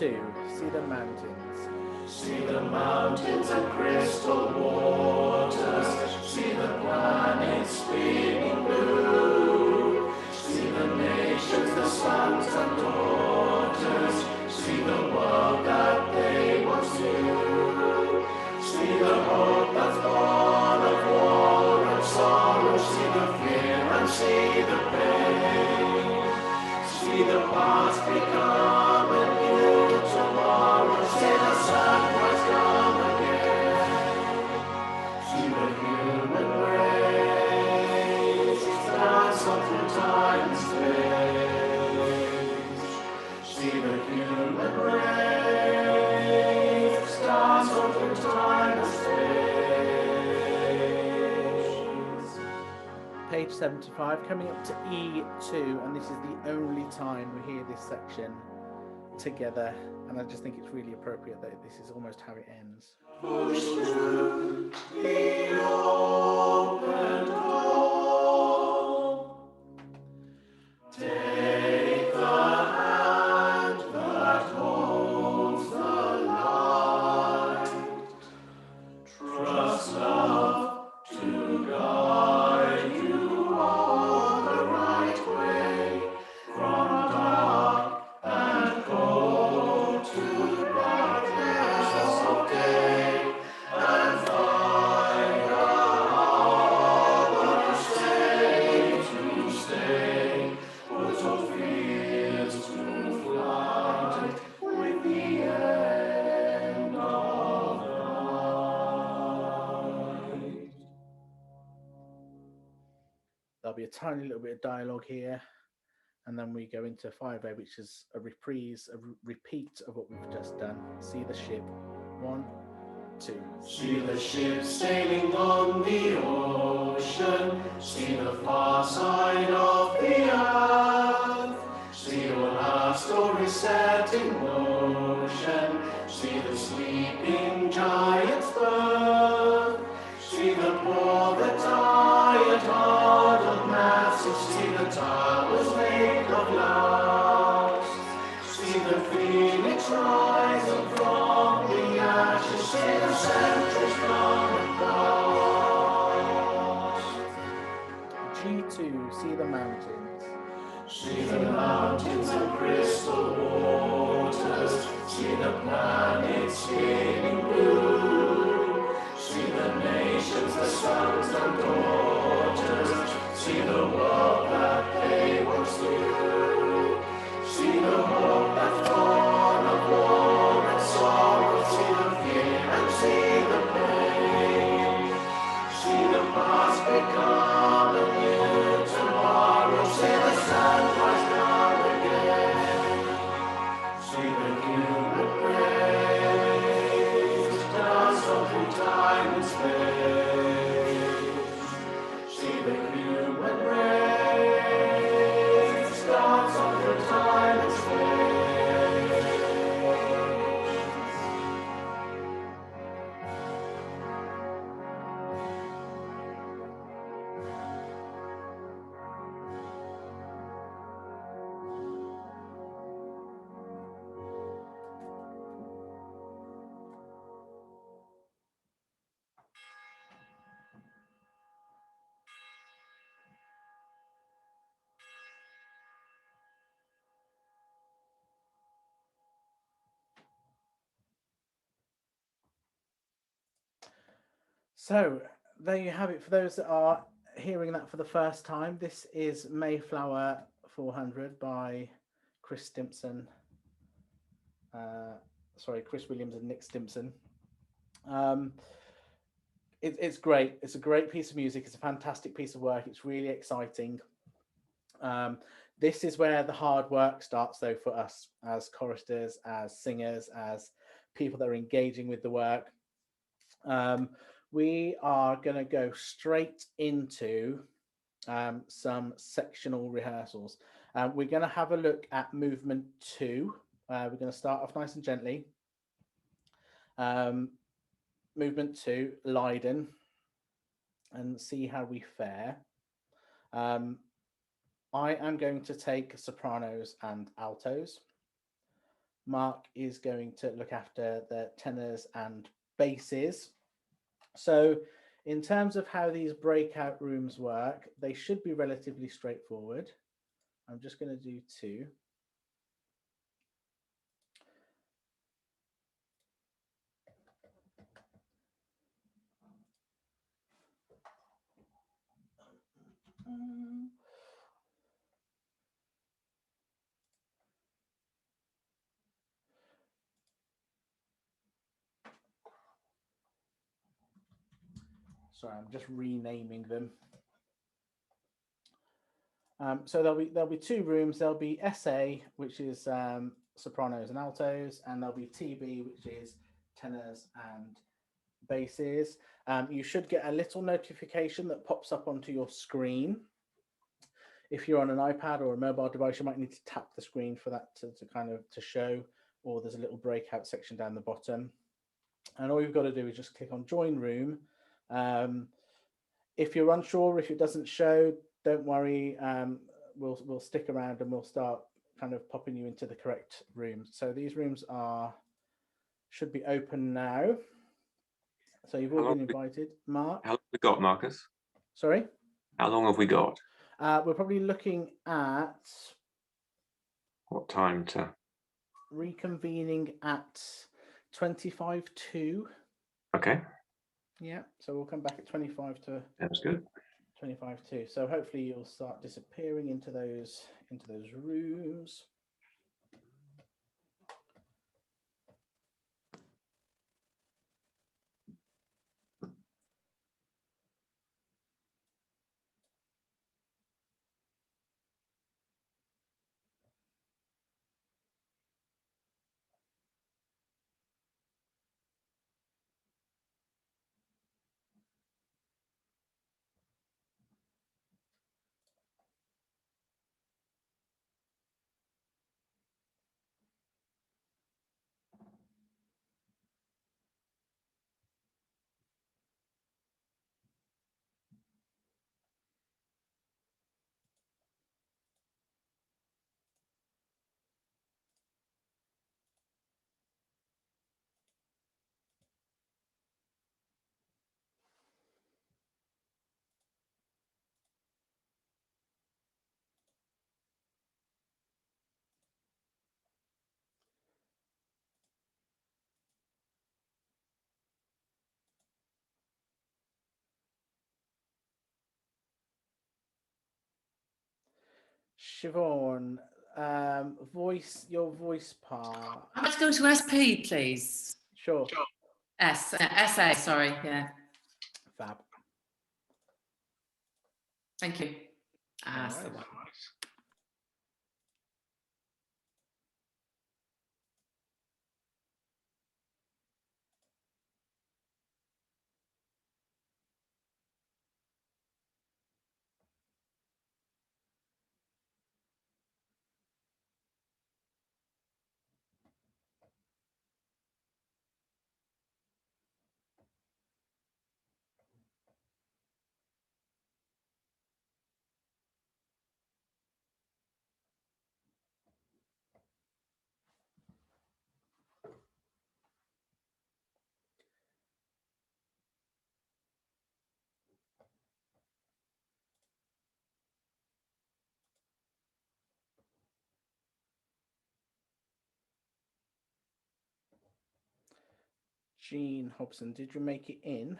see the mountains. See the mountains and crystal waters. See the planets spinning blue. See the nations, the sons and daughters. See the world that they once knew. See the hope that's born of war and sorrow. See the fear and see the pain. See the past become a new tomorrow. See the sunrise come again. See the human race dance on through time and space. See the human race dance on through time and space. Page 75, coming up to E2, and this is the only time we hear this section together, and I just think it's really appropriate that this is almost how it ends. Push through the open door. Take the hand that holds the light. Trust love to there'll be a tiny little bit of dialogue here, and then we go into 5A, which is a reprise, a repeat of what we've just done. See the ship. 1, 2. See the ship sailing on the ocean, see the far side of the earth, see all our stories set in motion, see the sleeping giant's birth, see the poor, the tired, huddled masses, see the towers made of glass, see the phoenix rising from the ashes, see the centuries come and pass. G2, see the mountains. See the mountains and crystal waters, see the planets sailing blue, see the nations, the sons and daughters, see the world that they once knew, see the hope that's born of war and sorrow, see the fear and see the pain, see the past become a new tomorrow, see the sunrise come again, see the human race dance on through time and space, see the human race dance on through time and space. So there you have it. For those that are hearing that for the first time, this is Mayflower 400 by Chris Stimpson. Chris Williams and Nick Stimpson. It's great. It's a great piece of music. It's a fantastic piece of work. It's really exciting. This is where the hard work starts, though, for us as choristers, as singers, as people that are engaging with the work. We are going to go straight into some sectional rehearsals. We're going to have a look at movement 2. We're going to start off nice and gently. Movement 2, Leiden, and see how we fare. I am going to take sopranos and altos. Mark is going to look after the tenors and basses. So in terms of how these breakout rooms work, they should be relatively straightforward. I'm just going to do 2. Sorry, I'm just renaming them. So there'll be 2 rooms. There'll be SA, which is sopranos and altos, and there'll be TB, which is tenors and basses. You should get a little notification that pops up onto your screen. If you're on an iPad or a mobile device, you might need to tap the screen for that to show, or there's a little breakout section down the bottom. And all you've got to do is just click on join room. If you're unsure, if it doesn't show, don't worry. We'll stick around and we'll start kind of popping you into the correct rooms. So these rooms should be open now. So you've all been invited. Mark? How long have we got, Marcus? Sorry? How long have we got? We're probably looking at... What time to... reconvening at 25:02. Okay. Yeah, so we'll come back at 25 to... That's good. 25:02. So hopefully you'll start disappearing into those rooms. Siobhan, your voice part. Let's go to SP, please. Sure. SA, sorry, yeah. Fab. Thank you. That's the Alright. one. Jean Hobson, did you make it in?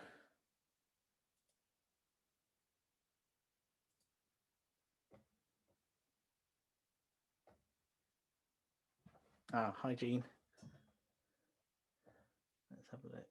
Hi, Jean. Let's have a look.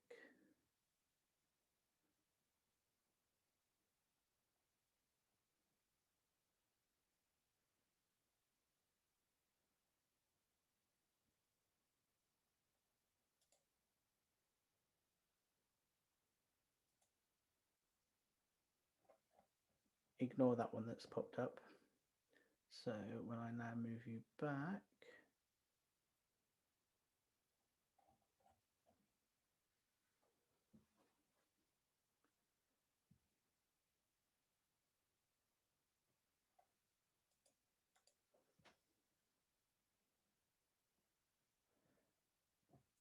Ignore that one that's popped up. So when I now move you back,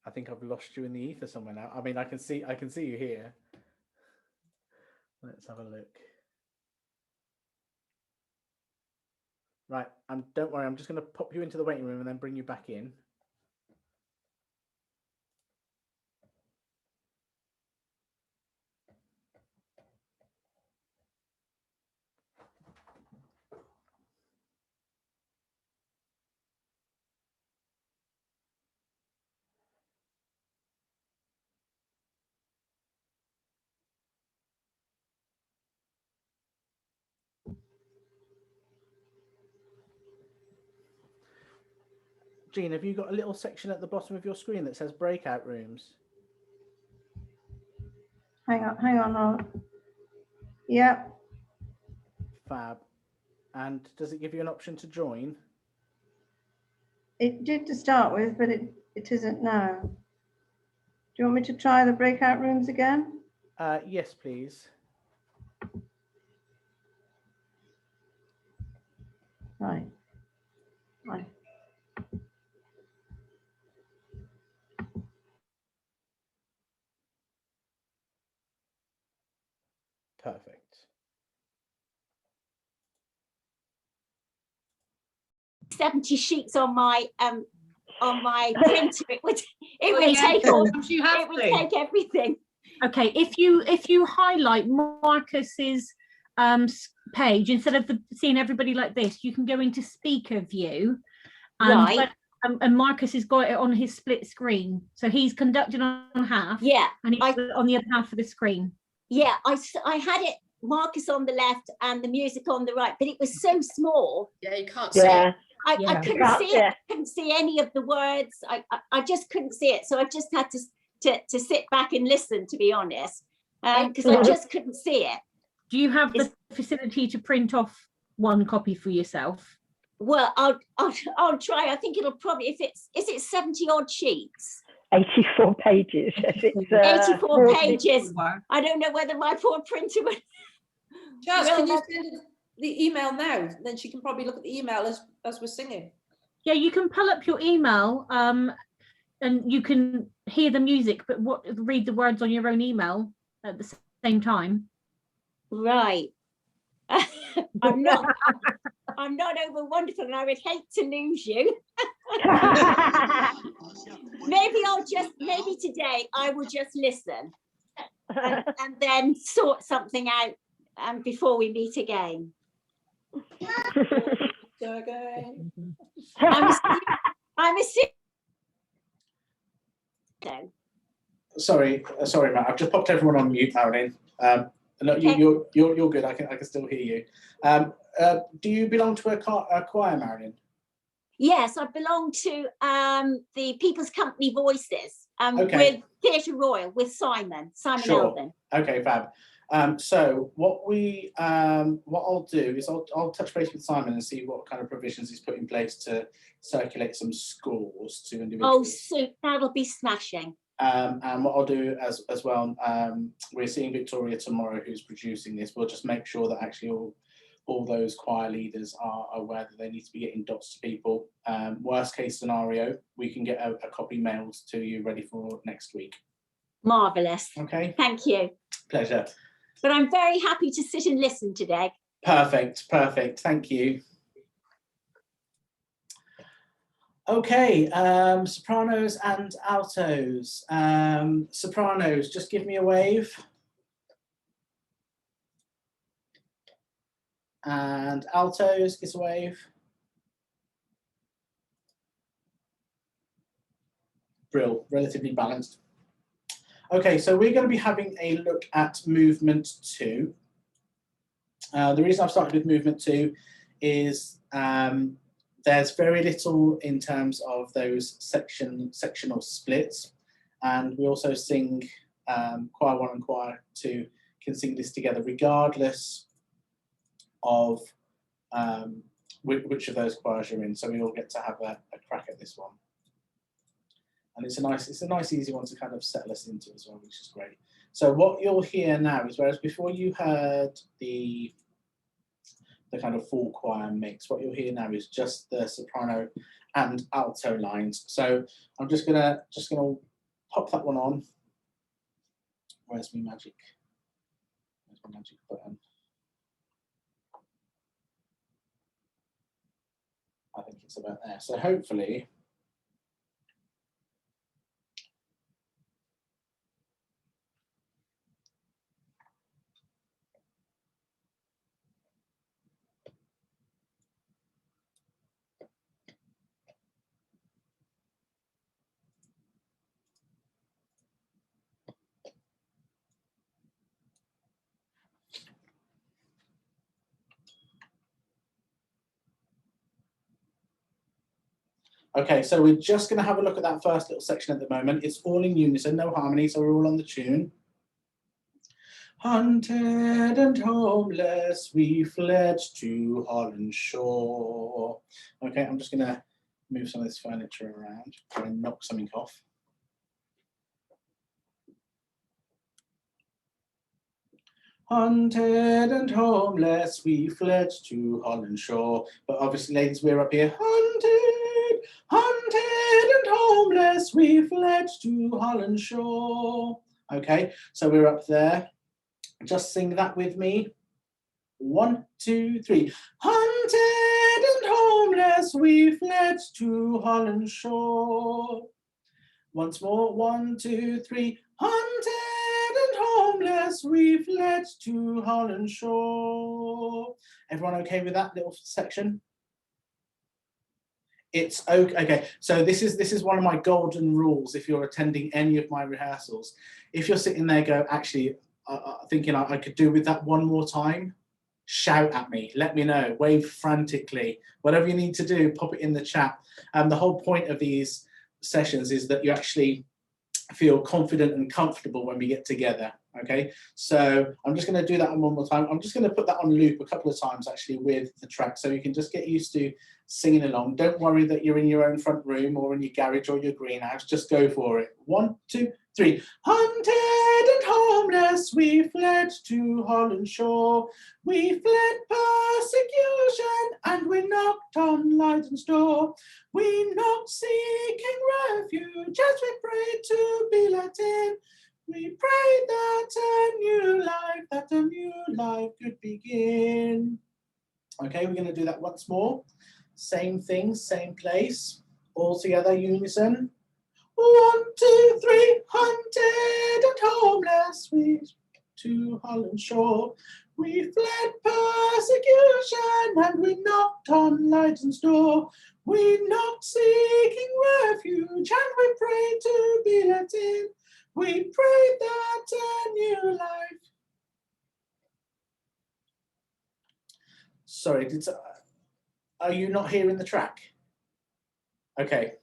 I think I've lost you in the ether somewhere now. I mean, I can see you here. Let's have a look. Right, don't worry, I'm just going to pop you into the waiting room and then bring you back in. Jean, have you got a little section at the bottom of your screen that says breakout rooms? Hang on. Yep. Fab. And does it give you an option to join? It did to start with, but it isn't now. Do you want me to try the breakout rooms again? Yes, please. Right. Perfect. "70 sheets on my printer." It would take everything. Okay, if you highlight Marcus's page, instead of seeing everybody like this, you can go into speaker view, and and Marcus has got it on his split screen, so he's conducting on half, and he's on the other half of the screen. Yeah, I had it, Marcus on the left and the music on the right, but it was so small. Yeah, you can't see it. I couldn't see it. I couldn't see any of the words. I just couldn't see it, so I just had to sit back and listen, to be honest, because I just couldn't see it. Do you have the facility to print off one copy for yourself? Well, I'll try. I think it'll probably, is it 70 odd sheets? 84 pages. 84 pages. I don't know whether my poor printer would. Jazz, can you send the email now? Then she can probably look at the email as we're singing. Yeah, you can pull up your email, and you can hear the music, but read the words on your own email at the same time. Right. I'm not over wonderful, and I would hate to lose you. Maybe today I will just listen and then sort something out before we meet again. I'm assuming. No. Sorry, Matt. I've just popped everyone on mute, Marilyn. No, Okay. you're good. I can still hear you. Do you belong to a choir, Marilyn? Yes, I belong to the People's Company Voices Okay. with Theatre Royal with Simon Sure. Alvin. Okay, fab. So what I'll do is I'll touch base with Simon and see what kind of provisions he's put in place to circulate some scores to individuals. Oh, so that'll be smashing. And what I'll do as well, we're seeing Victoria tomorrow, who's producing this. We'll just make sure that actually all those choir leaders are aware that they need to be getting dots to people. Worst case scenario, we can get a copy mailed to you ready for next week. Marvellous. Okay. Thank you. Pleasure. But I'm very happy to sit and listen today. Perfect. Thank you. Okay, sopranos and altos. Sopranos, just give me a wave. And altos, give us a wave. Brill, relatively balanced. Okay, so we're going to be having a look at movement 2. The reason I've started with movement 2 is there's very little in terms of those sectional splits, and we also sing choir 1 and choir 2 can sing this together regardless of which of those choirs you're in. So we all get to have a crack at this one, and it's a nice easy one to kind of settle us into as well, which is great. So what you'll hear now is, whereas before you heard the kind of full choir mix, what you'll hear now is just the soprano and alto lines. So I'm just gonna pop that one on. Where's my magic? Where's my magic button? I think it's about there. So hopefully okay, so we're just going to have a look at that first little section at the moment. It's all in unison, no harmony, so we're all on the tune. Hunted and homeless, we fled to Holland shore. Okay, I'm just going to move some of this furniture around and knock something off. Hunted and homeless, we fled to Holland shore. But obviously, ladies, we're up here. Hunted and homeless, we fled to Holland shore. Okay, so we're up there. Just sing that with me. 1, 2, 3. Hunted and homeless, we fled to Holland shore. Once more. 1, 2, 3. Hunted and homeless, we fled to Holland shore. Everyone okay with that little section? It's okay. Okay, so this is one of my golden rules if you're attending any of my rehearsals. If you're sitting there actually thinking I could do with that one more time, shout at me, let me know, wave frantically, whatever you need to do, pop it in the chat. The whole point of these sessions is that you actually feel confident and comfortable when we get together. Okay, so I'm just going to do that one more time. I'm just going to put that on loop a couple of times actually with the track, so you can just get used to singing along. Don't worry that you're in your own front room or in your garage or your greenhouse. Just go for it. 1, 2, 3. Hunted and homeless, we fled to Holland shore. We fled persecution and we knocked on Lydon's door. We knocked seeking refuge as we prayed to be let in. We prayed that a new life could begin. Okay, we're going to do that once more. Same thing, same place. All together, unison. 1, 2, 3. Hunted and homeless, we to Holland shore. We fled persecution and we knocked on Lighton's door. We knocked seeking refuge and we prayed to be let in. We prayed that a new life. Sorry, are you not hearing the track? Okay.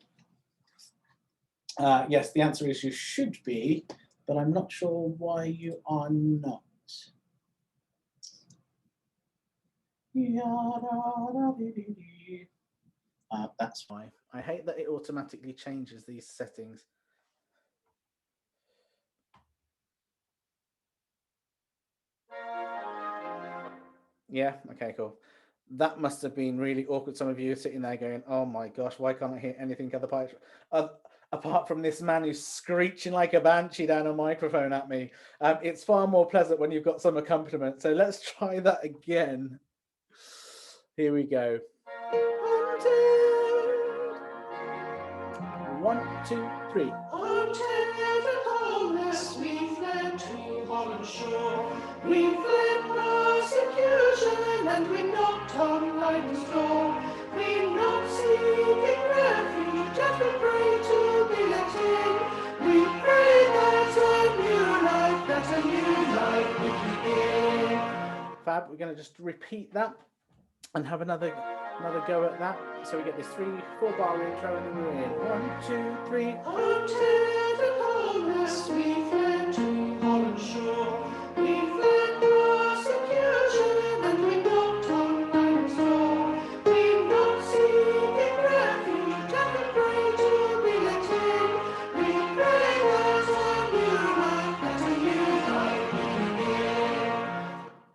Yes, the answer is you should be, but I'm not sure why you are not. That's fine. I hate that it automatically changes these settings. Yeah, okay, cool. That must have been really awkward. Some of you are sitting there going, oh my gosh, why can't I hear anything apart from this man who's screeching like a banshee down a microphone at me. It's far more pleasant when you've got some accompaniment. So let's try that again. Here we go. 1, 2, 3. We fled to Holland shore. We fled persecution and we knocked on Lighton's door. We knocked seeking refuge and we prayed to be let in. We prayed that a new life would begin. Fab, we're going to just repeat that and have another go at that. So we get this 3-4 bar intro and then we're in. 1, 2, 3. Haunted and homeless, we fled to Holland shore. We fled persecution and we knocked on Lighton's door. We knocked seeking refuge and we prayed to be let in. We prayed that a new life would begin.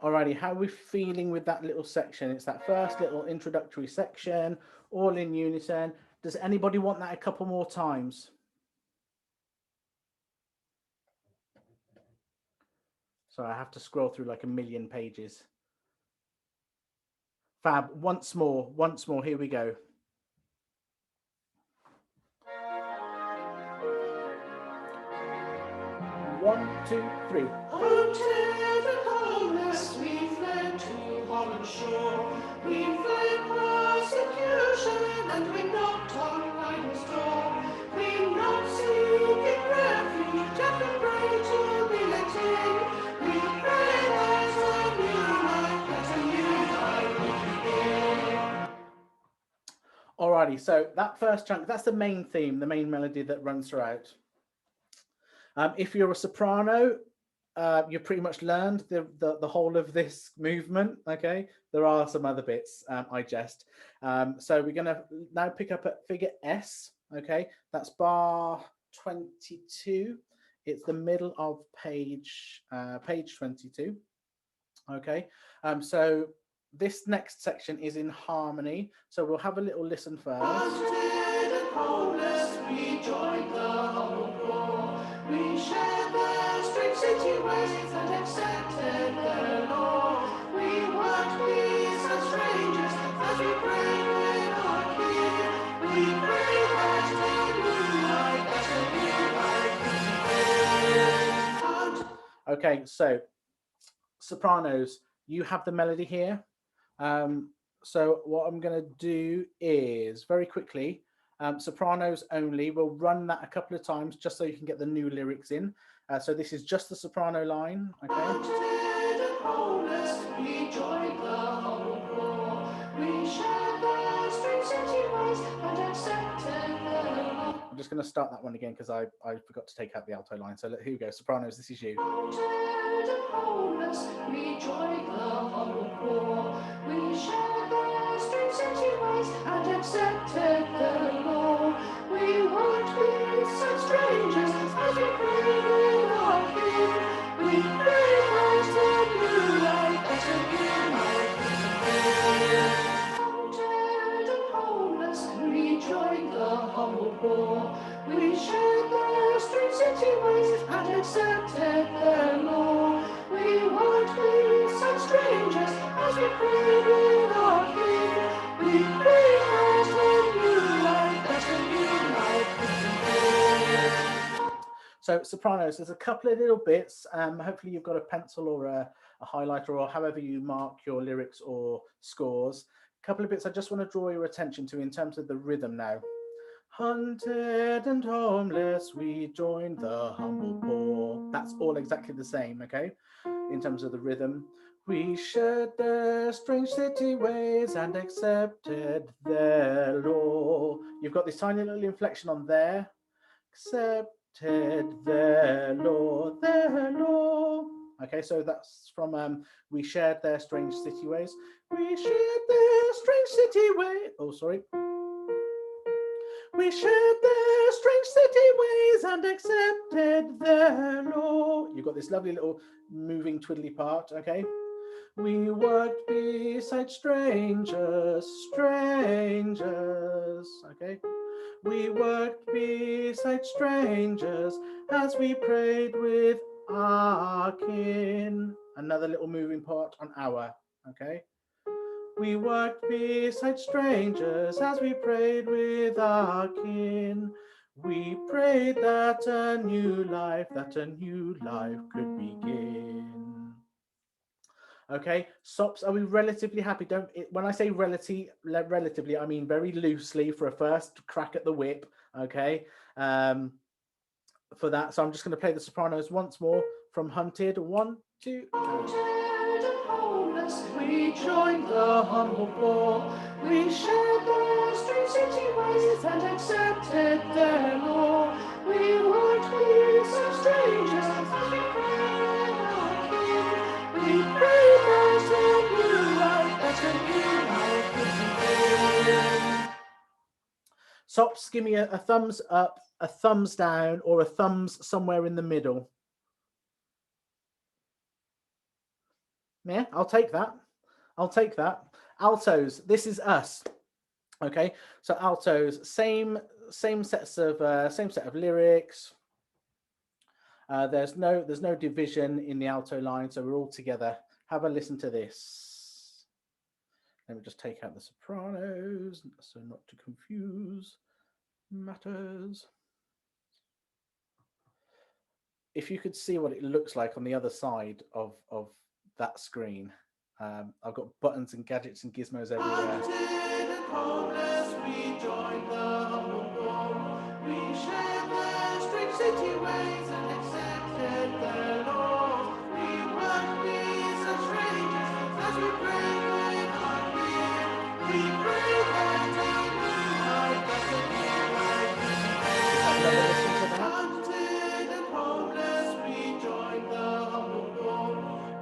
Alrighty, how are we feeling with that little section? It's that first little introductory section, all in unison. Does anybody want that a couple more times? So I have to scroll through like a million pages. Fab, once more, here we go. One, 2, 3. Haunted and homeless, we fled to Holland shore. We fled persecution and we knocked on Lighton's door. We knocked seeking refuge and we prayed to be let in. We prayed that a new life would begin. Alrighty, so that first chunk, that's the main theme, the main melody that runs throughout. If you're a soprano, you've pretty much learned the whole of this movement, okay? There are some other bits, I jest. So we're gonna now pick up at figure S, okay? That's bar 22. It's the middle of page 22, okay? So this next section is in harmony. So we'll have a little listen first. Haunted and homeless, we joined the humble poor. We shared their strange city ways and accepted their law. We worked with some strangers as we prayed with our King. We prayed that a new life would begin. Okay, so sopranos, you have the melody here. So what I'm going to do is very quickly, sopranos only. We'll run that a couple of times just so you can get the new lyrics in. So this is just the soprano line. Okay. Haunted and homeless, we joined the humble poor. We shared their strange city ways and accepted their law. I'm just going to start that one again because I forgot to take out the alto line. So here we go. Sopranos, this is you. Haunted and homeless, we joined the humble poor. We shared their strange city ways and accepted their law. We worked with some strangers as we prayed with our King. We prayed that a new life Haunted and homeless, we joined the humble poor. We shared their strange city ways and accepted their law. We worked with some strangers as we prayed with our King. We prayed that a new life would begin. So sopranos, there's a couple of little bits. Hopefully you've got a pencil or a highlighter, or however you mark your lyrics or scores. A couple of bits I just want to draw your attention to in terms of the rhythm now. Hunted and homeless, we joined the humble poor. That's all exactly the same, okay? In terms of the rhythm. We shared their strange city ways and accepted their law. You've got this tiny little inflection on there. Accepted their law, their law. Okay, so that's from we shared their strange city ways. We shared their strange city ways. Oh, sorry. We shared their strange city ways and accepted their law. You've got this lovely little moving twiddly part, okay? We worked beside strangers, strangers, okay? We worked beside strangers as we prayed with our kin. Another little moving part on our, okay? We worked beside strangers as we prayed with our kin. We prayed that a new life could begin. Okay, stops. Are we relatively happy? When I say relatively, I mean very loosely for a first crack at the whip. Okay, for that. So I'm just going to play the sopranos once more from Hunted. 1, 2. Hunted and homeless, we joined the humble poor. We shared their strange city ways and accepted their law. We worked with some strangers as we prayed our King. We prayed that a new life could begin. Sops, give me a thumbs up, a thumbs down, or a thumbs somewhere in the middle. Yeah, I'll take that. I'll take that. Altos, this is us. Okay, so altos, same set of lyrics. There's no division in the alto line, so we're all together. Have a listen to this. Let me just take out the sopranos, so not to confuse matters. If you could see what it looks like on the other side of that screen. I've got buttons and gadgets and gizmos everywhere. Hunted and homeless, we joined the humble poor. We shared their strange city ways and accepted their laws. We worked with some strangers as we prayed with our King. We prayed that a new life, Hunted and homeless, we joined the humble poor.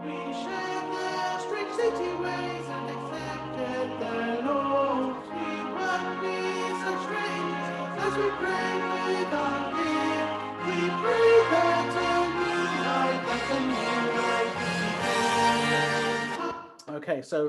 We shared their strange city ways and accepted their laws. We worked with some strangers as we prayed with our King. We prayed that a new life, Okay, so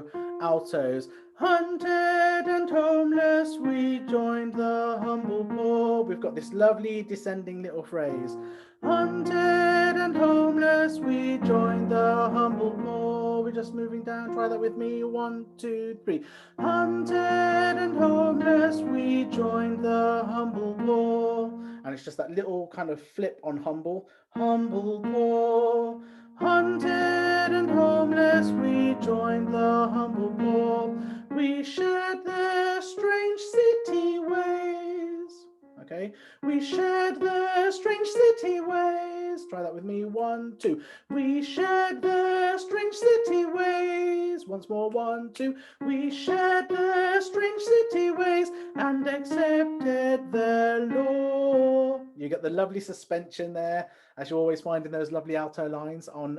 altos. Hunted and homeless, we joined the humble poor. We've got this lovely descending little phrase. Hunted and homeless, we joined the humble poor. We're just moving down. Try that with me. 1, 2, 3. Hunted and homeless, we joined the humble poor. And it's just that little kind of flip on humble. Humble poor. Hunted and homeless, we joined the humble poor. We shared their strange city ways. Okay, we shared their strange city ways. Try that with me. 1, 2. We shared their strange city ways. Once more. 1, 2. We shared their strange city ways and accepted their law. You get the lovely suspension there, as you always find in those lovely alto lines on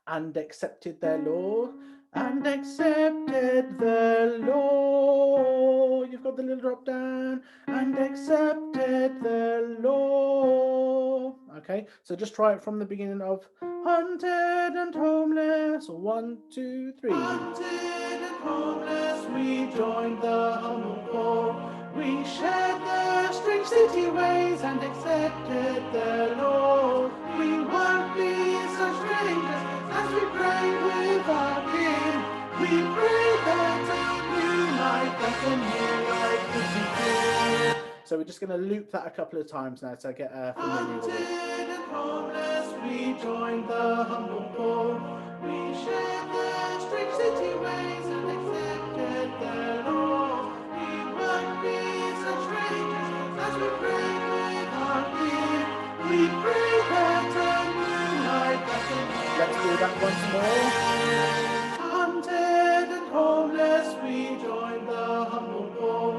and accepted their law, and accepted their law. You've got the little drop down, and accepted their law. Okay, so just try it from the beginning of hunted and homeless. 1, 2, 3. Hunted and homeless, we joined the humble poor. We shared their strange city ways and accepted their law. We worked with some strangers as we prayed with our King. We prayed that a new life could begin. So we're just going to loop that a couple of times now to get familiar with it. Hunted and homeless, we joined the humble poor. We shared their strange city ways and accepted their laws. We weren't being such strangers as we prayed with our King. We prayed that a new life beckons. Let's do that once more. Hunted and homeless, we joined the humble poor.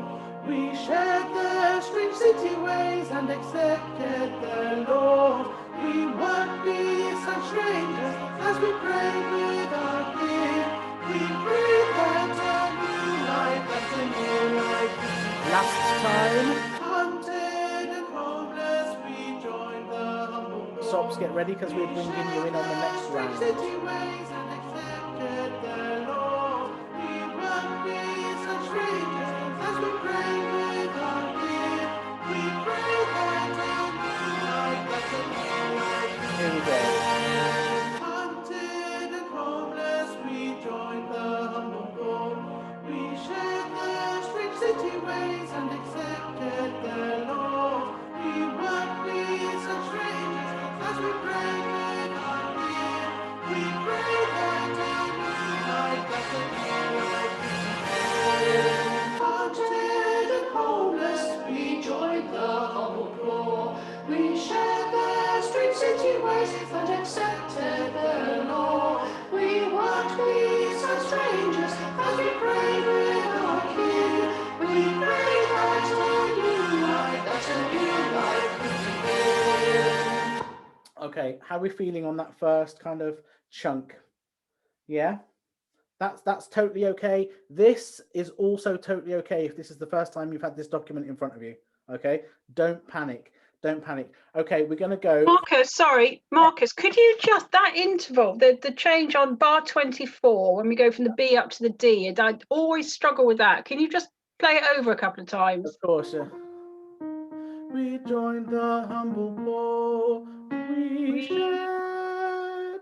We shared their strange city ways and accepted their laws. We weren't be such strangers as we prayed with our King. We prayed that a new life, that's a new life. Last time. Hunted and homeless, we joined the humble poor. Sobs, get ready because we're bringing you in on the next round. City ways and accepted their laws. We weren't be such strangers as we prayed with our King. We prayed that a new life, that's a new life. Here we go. Hunted and homeless, we joined the humble poor. We shared their strange city ways and accepted their laws. We weren't be such strangers as we prayed with our King. We prayed that a new life, that's a new life. Hunted and homeless, we joined the humble poor. We shared their strange city ways and accepted their law. We weren't be such strangers as we prayed with our King. We prayed that a new life, that a new life could begin. Okay, how are we feeling on that first kind of chunk? Yeah? That's totally okay. This is also totally okay if this is the first time you've had this document in front of you. Okay? Don't panic. Don't panic. Okay, we're going to go. Marcus, could you just, that interval, the change on bar 24, when we go from the B up to the D, and I always struggle with that. Can you just play it over a couple of times? Of course, yeah. We joined the humble poor. We shared.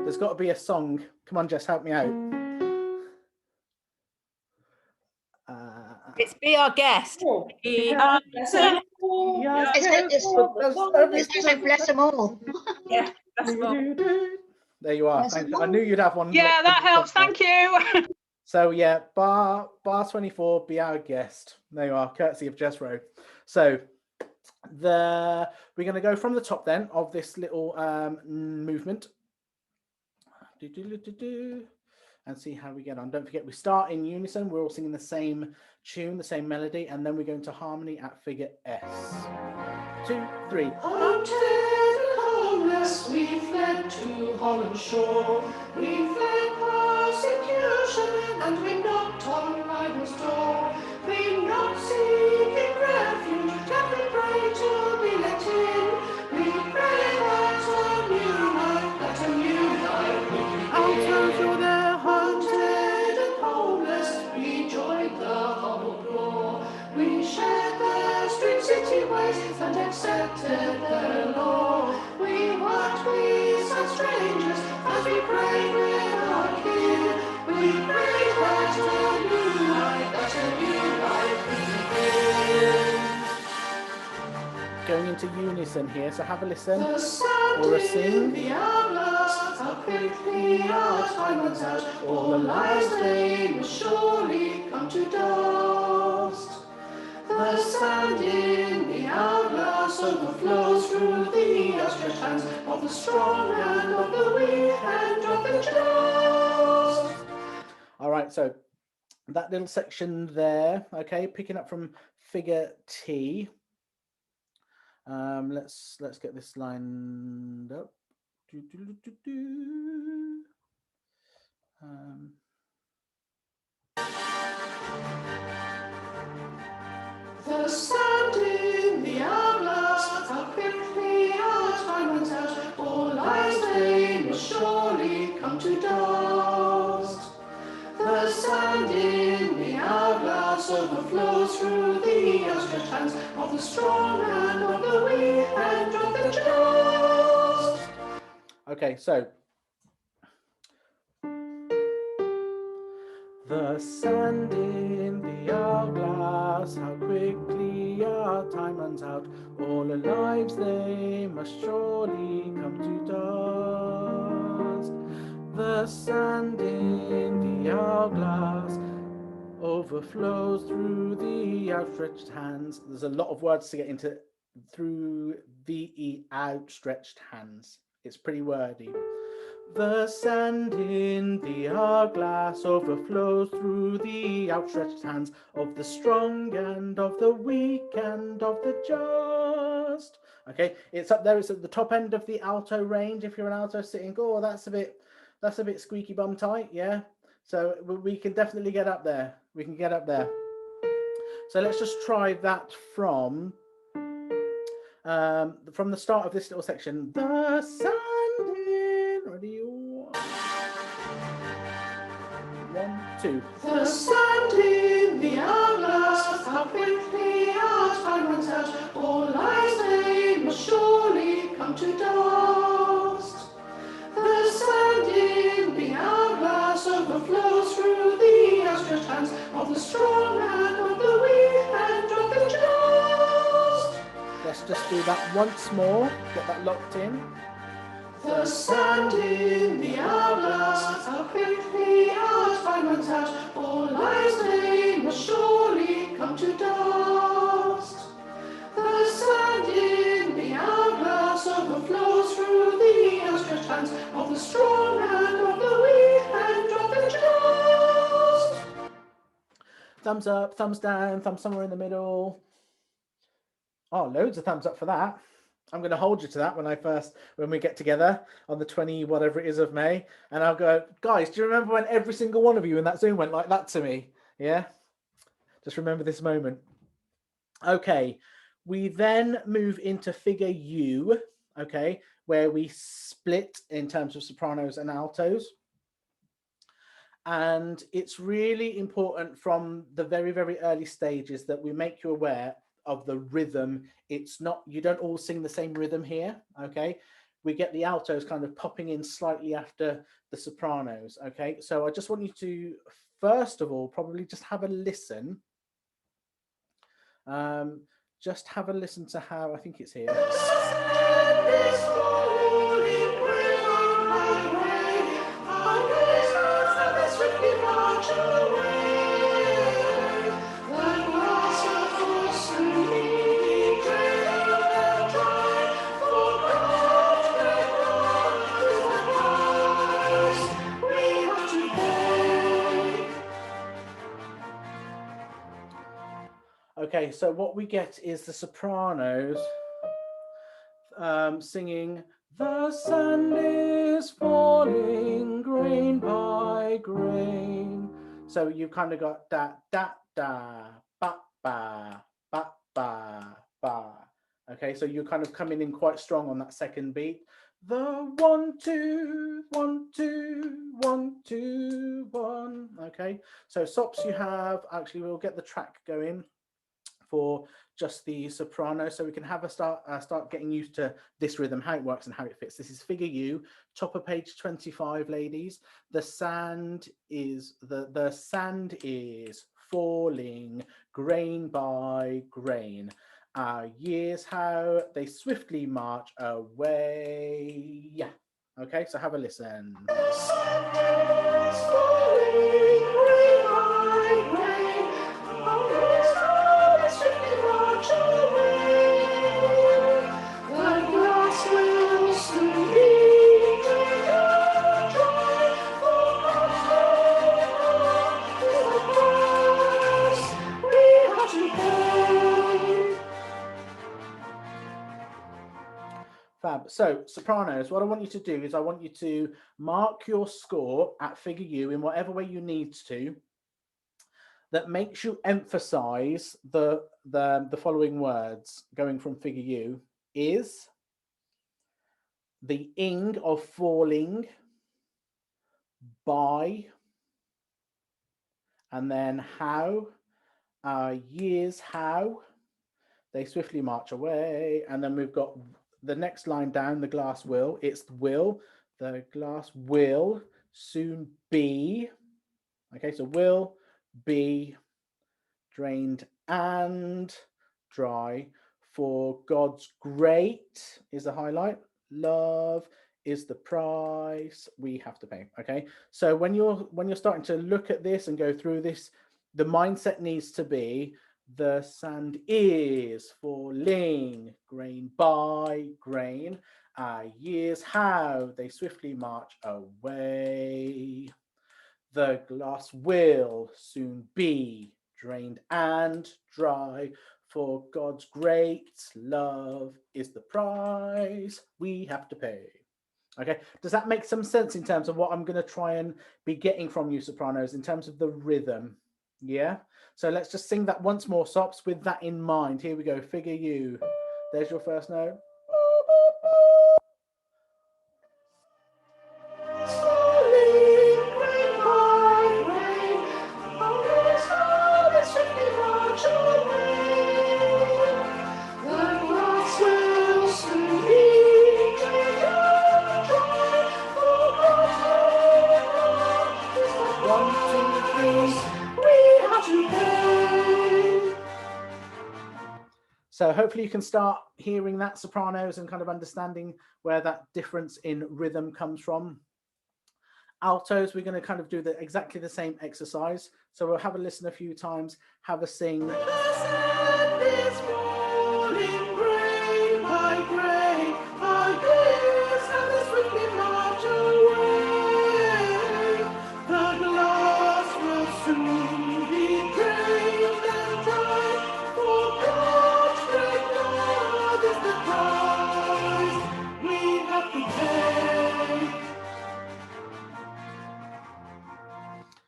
There's got to be a song. Come on, Jess, help me out. It's Be Our Guest. Let's say bless them all. Yeah, bless them all. There you are. Thank you. I knew you'd have one. Yeah, that helps. Thank you. So yeah, bar 24, Be Our Guest. There you are, courtesy of Jess Rowe. So we're going to go from the top then of this little movement. And see how we get on. Don't forget, we start in unison. We're all singing the same tune, the same melody, and then we go into harmony at figure S. 2, 3. Hunted and homeless, we fled to Holland shore. We fled persecution, and we knocked on rival's door. We knocked seeking refuge, and we prayed to be let in. We prayed that a new life, that a new life would begin. Outlaws were there, hunted and homeless, we joined the humble poor. We shared their strange city ways and accepted their law. We weren't be such strangers as we prayed with our King. We prayed that a new life, that a new life could begin. Going into unison here, so have a listen The sound or a in sing. the hourglass, how quickly our time runs out. All the lives they will surely come to dust. The sand in the hourglass overflows through the outstretched hands of the strong and of the weak and of the just. All right, so that little section there, okay, picking up from figure T. Let's get this lined up. The sand in the hourglass, how quickly our time runs out. All lives they will surely come to dust. The sand in the hourglass overflows through the outstretched hands of the strong and of the weak and of the just. Okay, so the sand in the hourglass, how quickly our time runs out. All our lives they must surely come to dust. The sand in the hourglass overflows through the outstretched hands. There's a lot of words to get into. Through the outstretched hands. It's pretty wordy. The sand in the hourglass overflows through the outstretched hands of the strong and of the weak and of the just. Okay, it's up there. It's at the top end of the alto range. If you're an alto sitting, oh, that's a bit squeaky bum tight. Yeah, so we can definitely get up there. We can get up there. So let's just try that from the start of this little section. The sand in, ready, 1, 2. The sand in the hourglass, how quickly our time runs out. All lives they must surely come to dust. The sand in the hourglass overflows through the outstretched hands of the strong and of the weak and of the just. Let's just do that once more. Get that locked in. The sand in the hourglass, how quickly our time runs out. All lives they must surely come to dust. The sand in the hourglass overflows through the outstretched hands of the strong and of the weak and of the just. Thumbs up, thumbs down, thumb somewhere in the middle. Oh, loads of thumbs up for that. I'm going to hold you to that when we get together on the 20 whatever it is of May, and I'll go, guys, do you remember when every single one of you in that Zoom went like that to me? Yeah, just remember this moment. Okay, we then move into figure U, okay, where we split in terms of sopranos and altos. And it's really important from the very, very early stages that we make you aware of the rhythm. It's not, you don't all sing the same rhythm here, okay? We get the altos kind of popping in slightly after the sopranos, okay? So I just want you to, first of all, probably just have a listen. Just have a listen to how, I think it's here. Okay, so what we get is the sopranos singing, the sand is falling grain by grain. So you've kind of got da, da, da, ba, ba, ba, ba, ba. Okay, so you're kind of coming in quite strong on that second beat. The 1, 2, 1, 2, 1, 2, 1. Okay, so sops you have, actually we'll get the track going for just the soprano, so we can have a start getting used to this rhythm, how it works and how it fits. This is figure U, top of page 25, ladies. The sand is the sand is falling grain by grain. Our years how they swiftly march away. Yeah. Okay, so have a listen. Fab. So sopranos, what I want you to do is I want you to mark your score at figure U in whatever way you need to that makes you emphasize the following words going from figure U is the ing of falling, by, and then how, years how they swiftly march away, and then we've got the next line down, the glass will, it's will, The glass will soon be, okay, so will be drained and dry, for God's great is the highlight, love is the price we have to pay. Okay, so when you're starting to look at this and go through this, the mindset needs to be the sand is falling grain by grain, years how they swiftly march away. The glass will soon be drained and dry, for God's great love is the price we have to pay. Okay, does that make some sense in terms of what I'm going to try and be getting from you sopranos in terms of the rhythm? Yeah, so let's just sing that once more, Sops, with that in mind. Here we go, figure you. There's your first note. So hopefully you can start hearing that, sopranos, and kind of understanding where that difference in rhythm comes from. Altos, we're going to kind of do exactly the same exercise. So we'll have a listen a few times, have a sing.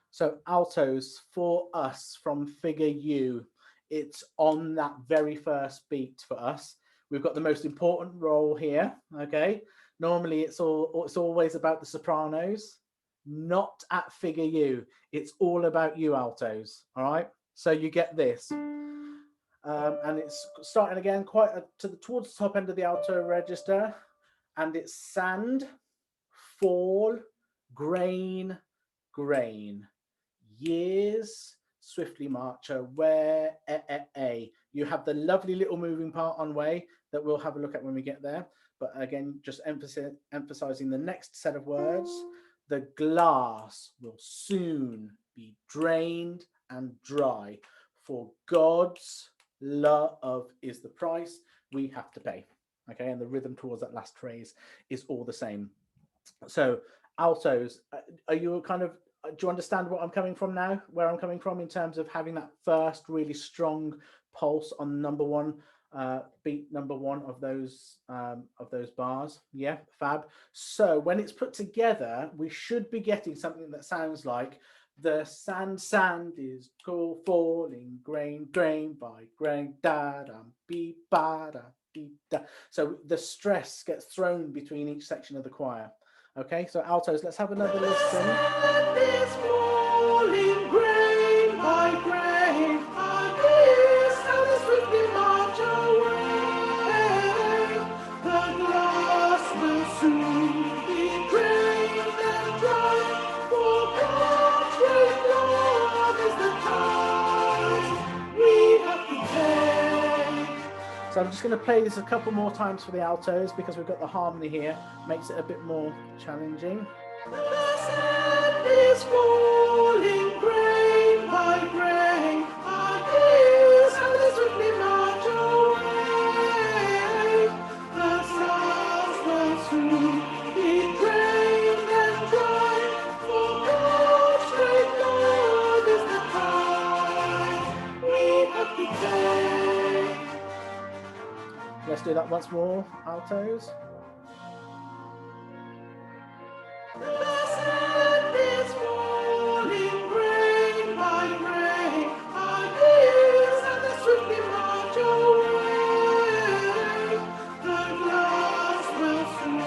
So altos for us from figure U, it's on that very first beat for us. We've got the most important role here, okay? Normally it's always about the sopranos, not at figure U. It's all about you altos, all right? So you get this. And it's starting again quite towards the top end of the alto register, and it's sand, fall, grain, grain. Years swiftly march away. You have the lovely little moving part on way that we'll have a look at when we get there. But again, just emphasizing the next set of words. The glass will soon be drained and dry, for God's love is the price we have to pay. Okay, and the rhythm towards that last phrase is all the same. So altos, are you kind of, do you understand what I'm coming from now, where I'm coming from in terms of having that first really strong pulse on number one, beat number one of those bars? Yeah, fab. So when it's put together, we should be getting something that sounds like the sand is cool falling grain by grain, da da be ba da be da. So the stress gets thrown between each section of the choir. Okay, so altos, let's have another listen. Sand is falling grain by grain, sand is swiftly march away. The glass will soon be drained and dry, for God's great love is the price we have to pay. So I'm just going to play this a couple more times for the altos because we've got the harmony here, makes it a bit more challenging. The sand is falling grain by grain, sand is swiftly march away. The stars will soon be drained and dry, for God's great love is the price we have to pay. Let's do that once more, altos. The sand is falling grain by grain, sand is swiftly march away. The glass will soon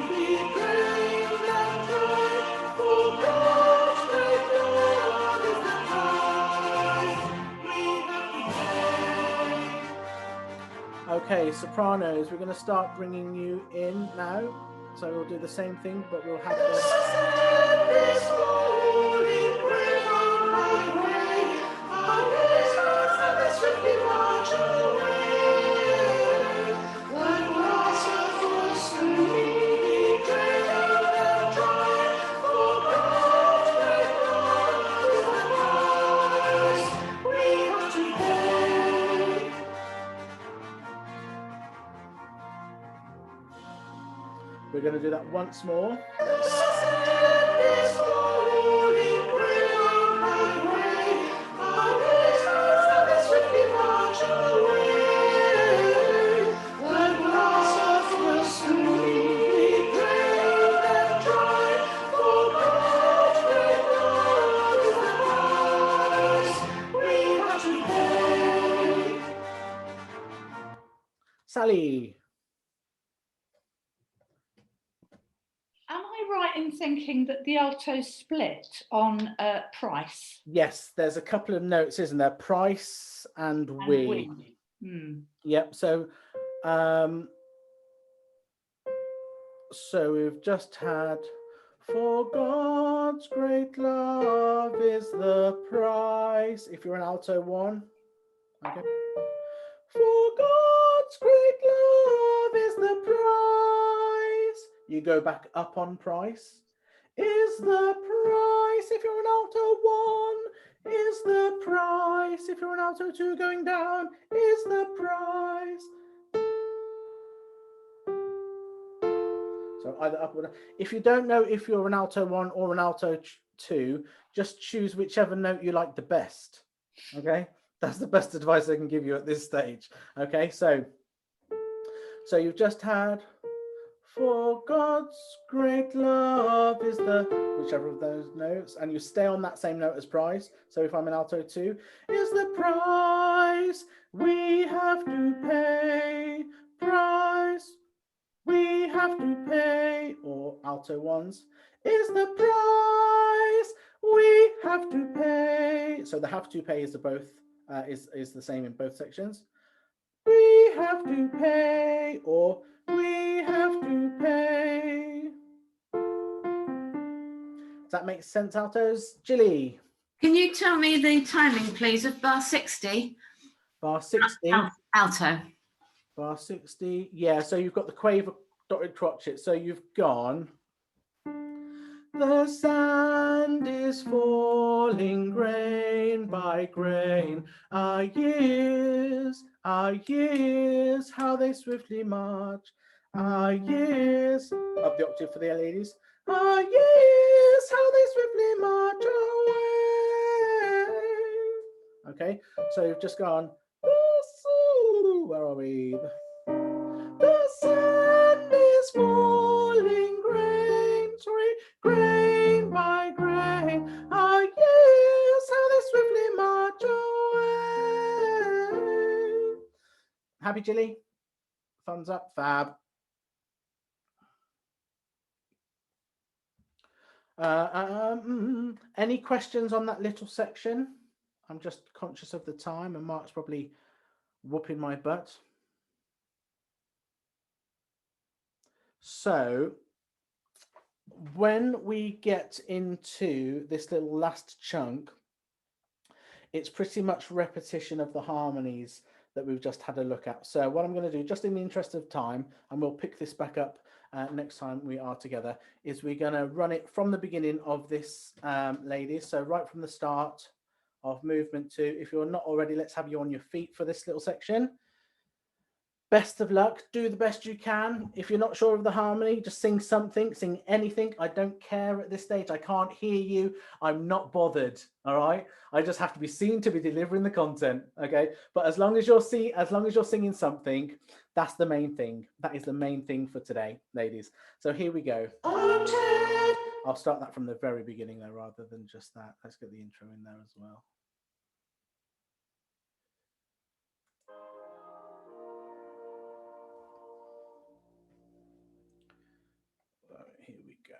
be drained and dry, for God's great love is the price we have to pay. Okay, sopranos, we're going to start bringing you in now. So we'll do the same thing, but we'll have the... We're going to do that once more. Sally. Am I right in thinking that the altos split on price? Yes, there's a couple of notes, isn't there? Price and we. Yep. So, so we've just had, for God's great love is the price. If you're an alto 1, okay. For God's great love is the price. You go back up on price. Is the price. If you're an alto 1, is the price. If you're an alto 2 going down, is the price. So either up or down. If you don't know if you're an alto 1 or an alto 2, just choose whichever note you like the best. Okay, that's the best advice I can give you at this stage. Okay, so you've just had, for God's great love is the, whichever of those notes, and you stay on that same note as price. So if I'm an alto 2, is the price we have to pay, price we have to pay, or alto 1s, is the price we have to pay. So the have to pay is the both, is the same in both sections. We have to pay, or we have to pay. Does that make sense, altos? Jilly? Can you tell me the timing, please, of bar 60? Bar 60? Alto. Bar 60, yeah, so you've got the quaver dotted crotchet. So you've gone, the sand is falling grain by grain. Our years, how they swiftly march. Our years, up the octave for the ladies. Our years, how they swiftly march away. Okay, so you've just gone, where are we? The sand is falling grain, grain by grain. Our years, how they swiftly march away. Happy, Jilly? Thumbs up, fab. Any questions on that little section? I'm just conscious of the time, and Mark's probably whooping my butt. So when we get into this little last chunk, it's pretty much repetition of the harmonies that we've just had a look at. So what I'm going to do, just in the interest of time, and we'll pick this back up next time we are together, is we're going to run it from the beginning of this, ladies. So right from the start of movement 2. If you're not already, let's have you on your feet for this little section. Best of luck. Do the best you can. If you're not sure of the harmony, just sing something, sing anything. I don't care at this stage. I can't hear you. I'm not bothered. All right. I just have to be seen to be delivering the content. Okay. But as long as you're singing something, that's the main thing. That is the main thing for today, ladies. So here we go. I'll start that from the very beginning though, rather than just that. Let's get the intro in there as well. Here we go.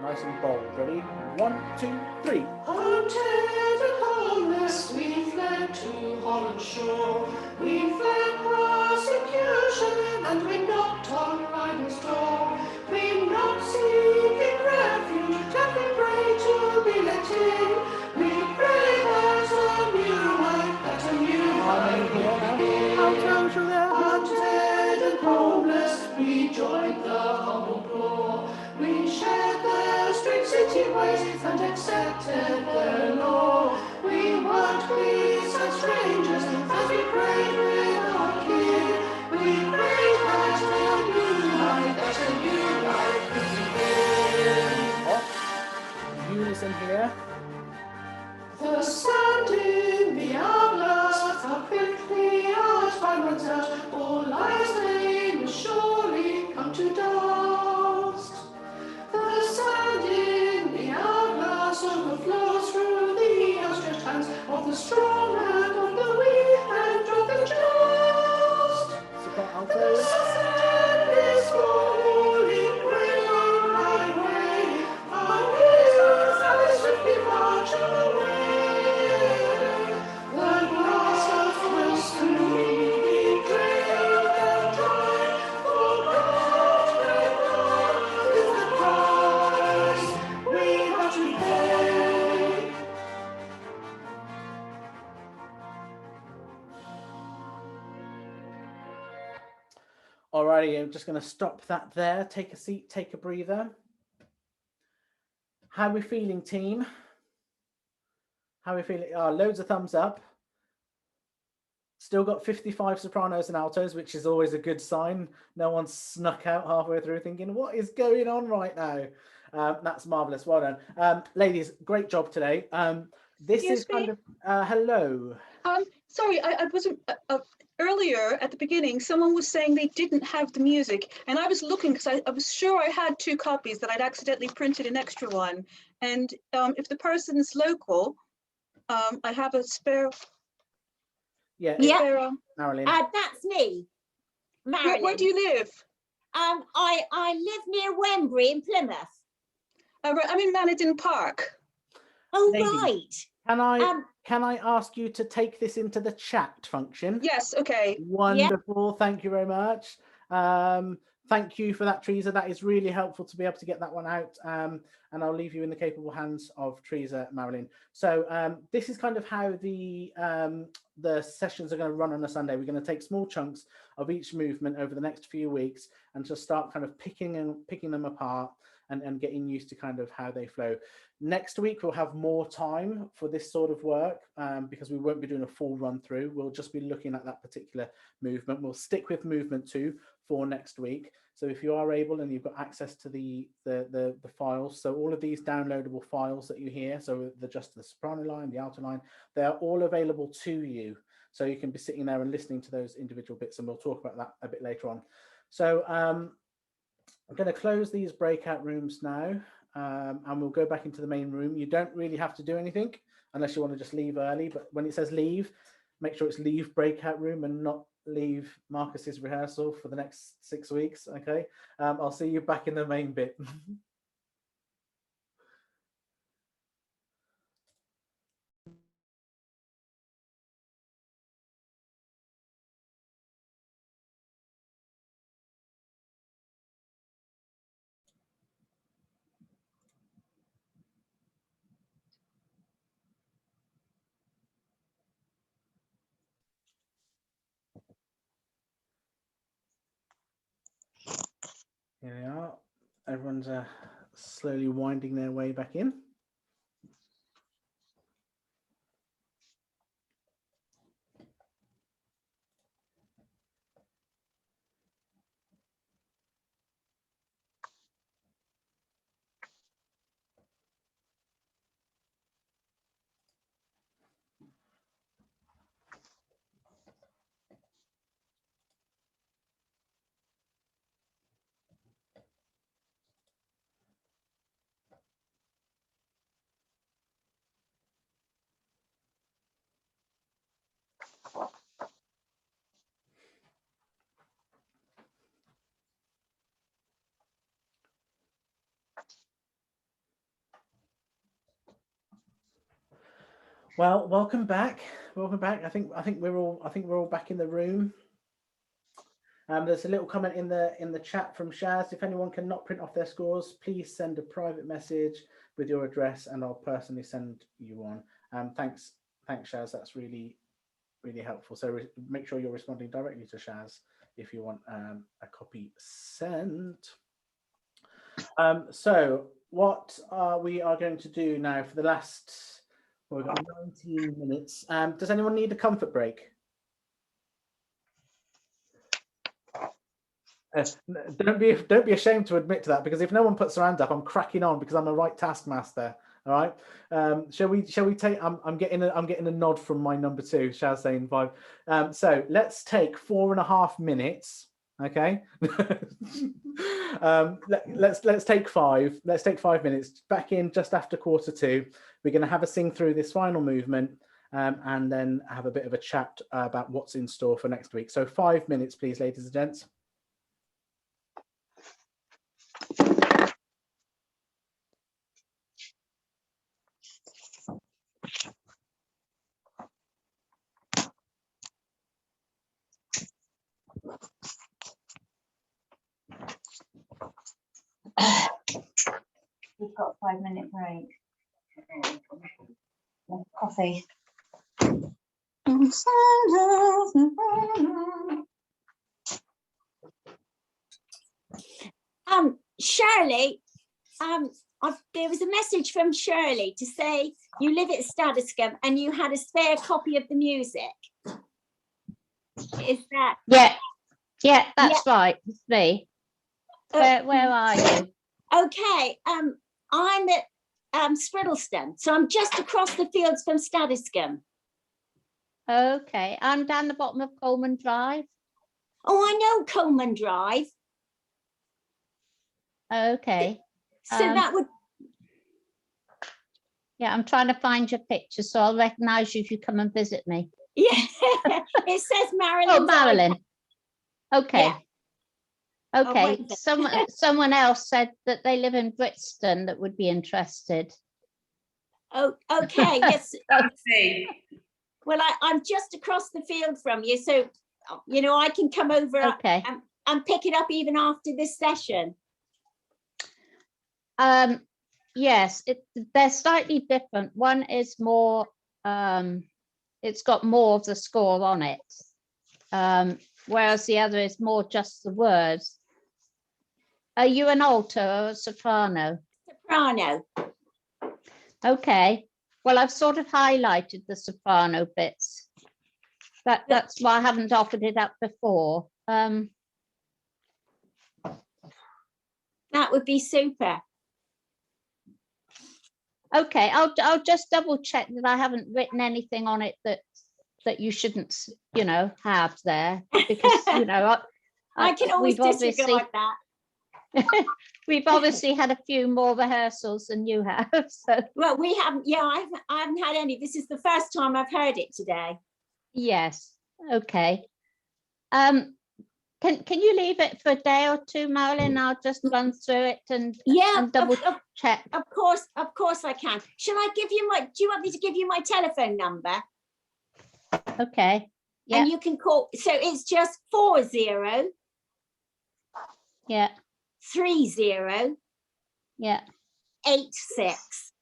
Nice and bold. Ready? 1, 2, 3. On tender coldness we fled fled to Holland shore. We fled persecution and we knocked on London's door. We knocked seeking refuge and we prayed to be let in. We pray that a new life, that a new life will begin. Hunted and homeless, we joined the humble poor. We shared their strange city ways and accepted their law. We worked peace and strangers as we prayed with our King. We prayed that a new life, You listen here. the sand in the hourglass, how quickly our time runs out. All lives laid will surely come to dust. The sand in the hourglass overflows through the outstretched hands of the strong and of the weak and of the just. The sand is falling, rain my way. My ways I swiftly march away. The grass will soon be drained and dry, for God and God is the price we have to pay. Alrighty, I'm just going to stop that there. Take a seat, take a breather. How are we feeling, team? How are we feeling? Loads of thumbs up. Still got 55 sopranos and altos, which is always a good sign. No one snuck out halfway through thinking, what is going on right now? That's marvelous. Well done. Ladies, great job today. This is kind of, hello. Sorry, I wasn't, earlier at the beginning, someone was saying they didn't have the music, and I was looking because I was sure I had 2 copies that I'd accidentally printed an extra one. And if the person's local, I have a spare. Yeah, Yeah, Marilyn. that's me, Marilyn. Where do you live? I live near Wembury in Plymouth. Right, I'm in Manadin Park. Oh, Ladies, right. Can I ask you to take this into the chat function? Yes, okay. Wonderful, thank you very much. Thank you for that, Teresa. That is really helpful to be able to get that one out. And I'll leave you in the capable hands of Teresa, Marilyn. So this is kind of how the sessions are going to run on a Sunday. We're going to take small chunks of each movement over the next few weeks and just start kind of picking them apart and getting used to kind of how they flow. Next week, we'll have more time for this sort of work because we won't be doing a full run through. We'll just be looking at that particular movement. We'll stick with movement 2 for next week. So if you are able and you've got access to the files, so all of these downloadable files that you hear, so just the soprano line, the alto line, they are all available to you. So you can be sitting there and listening to those individual bits, and we'll talk about that a bit later on. So I'm going to close these breakout rooms now, and we'll go back into the main room. You don't really have to do anything unless you want to just leave early, but when it says leave, make sure it's leave breakout room and not leave Marcus's rehearsal for the next 6 weeks. Okay, I'll see you back in the main bit. Here we are. Everyone's slowly winding their way back in. Well, welcome back. Welcome back. I think we're all back in the room. There's a little comment in the chat from Shaz. If anyone cannot print off their scores, please send a private message with your address, and I'll personally send you one. Thanks, Shaz. That's really helpful. So make sure you're responding directly to Shaz if you want a copy sent. So what we are going to do now for the last, we've got 19 minutes. Does anyone need a comfort break? Don't be ashamed to admit to that, because if no one puts their hand up, I'm cracking on because I'm a right taskmaster. All right. Shall we take? I'm getting a nod from my number 2, Shaz saying 5. So let's take 4.5 minutes. Okay. Let's take 5. Let's take 5 minutes. Back in just after 1:45. We're going to have a sing through this final movement, and then have a bit of a chat about what's in store for next week. So 5 minutes, please, ladies and gents. We've got a 5-minute break. Coffee. Shirley, there was a message from Shirley to say you live at Staddiscombe and you had a spare copy of the music. Is that? Yeah, that's right. It's me. Where are you? Okay, I'm at Spriddleston, so I'm just across the fields from Staddiscombe. Okay, I'm down the bottom of Coleman Drive. Oh, I know Coleman Drive. Okay. So that would. Yeah, I'm trying to find your picture, so I'll recognise you if you come and visit me. Yeah, it says Marilyn. Oh, Marilyn. Okay. Yeah. Okay. Someone else said that they live in Brixton that would be interested. Oh, okay. Yes. Well, I'm just across the field from you, so I can come over and pick it up even after this session. Yes, they're slightly different. One is more, it's got more of the score on it, whereas the other is more just the words. Are you an alto or a soprano? Soprano. Okay. Well, I've sort of highlighted the soprano bits. That's why I haven't offered it up before. That would be super. Okay, I'll just double check that I haven't written anything on it that you shouldn't, have there, because I can always disregard that. We've obviously had a few more rehearsals than you have. So. Well, we haven't. Yeah, I haven't had any. This is the first time I've heard it today. Yes. Okay. Can you leave it for a day or two, Marilyn? I'll just run through it and double check. Of course I can. Shall I give you do you want me to give you my telephone number? Okay. Yeah. And you can call. So it's just 40. Yeah. 30. Yeah. 86.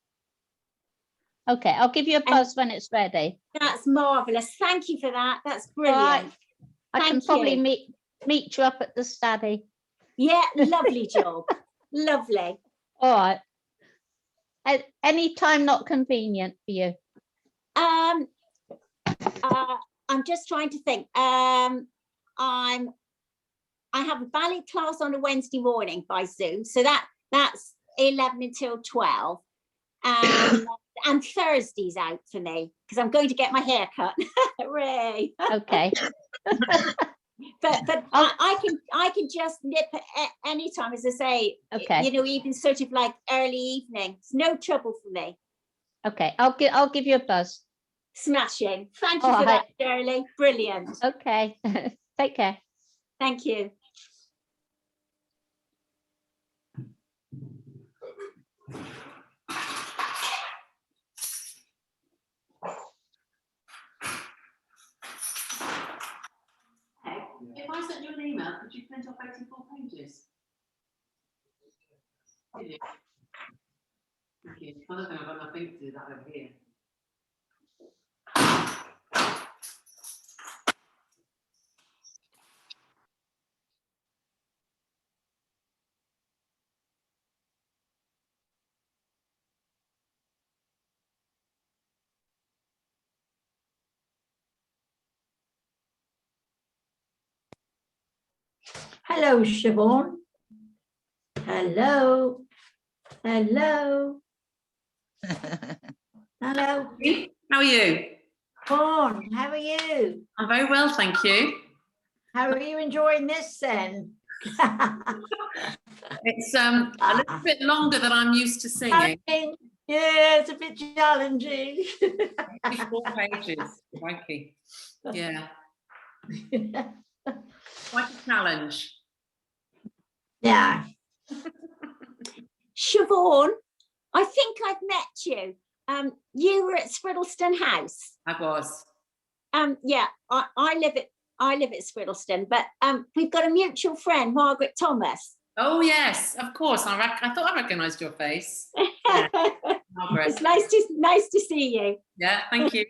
Okay, I'll give you a buzz when it's ready. That's marvelous. Thank you for that. That's brilliant. Right. I can probably meet you up at the study. Yeah, lovely job. Lovely. All right. At any time not convenient for you? I'm just trying to think. I have a ballet class on a Wednesday morning by Zoom, so that's 11 until 12. And Thursday's out for me because I'm going to get my hair cut. Hooray. Okay. but I can just nip at any time, as I say. Okay. Even sort of like early evening. It's no trouble for me. Okay, I'll give you a buzz. Smashing. Thank you for that, Shirley. Brilliant. Okay. Take care. Thank you. that, did you print off 84 pages? Did you? Thank you. I don't think I've got enough ink to do that over here. Hello, Siobhan. Hello. Hello. Hello. How are you? Siobhan, how are you? I'm very well, thank you. How are you enjoying this then? It's a little bit longer than I'm used to singing. Yeah, it's a bit challenging. 54 pages, crikey. Yeah. Quite a challenge. Yeah. Siobhan, I think I've met you. You were at Spriddleston House. I was. Yeah, I live at Spriddleston, but we've got a mutual friend, Margaret Thomas. Oh yes, of course. I thought I recognised your face. Yeah. Margaret. It's nice to see you. Yeah, thank you.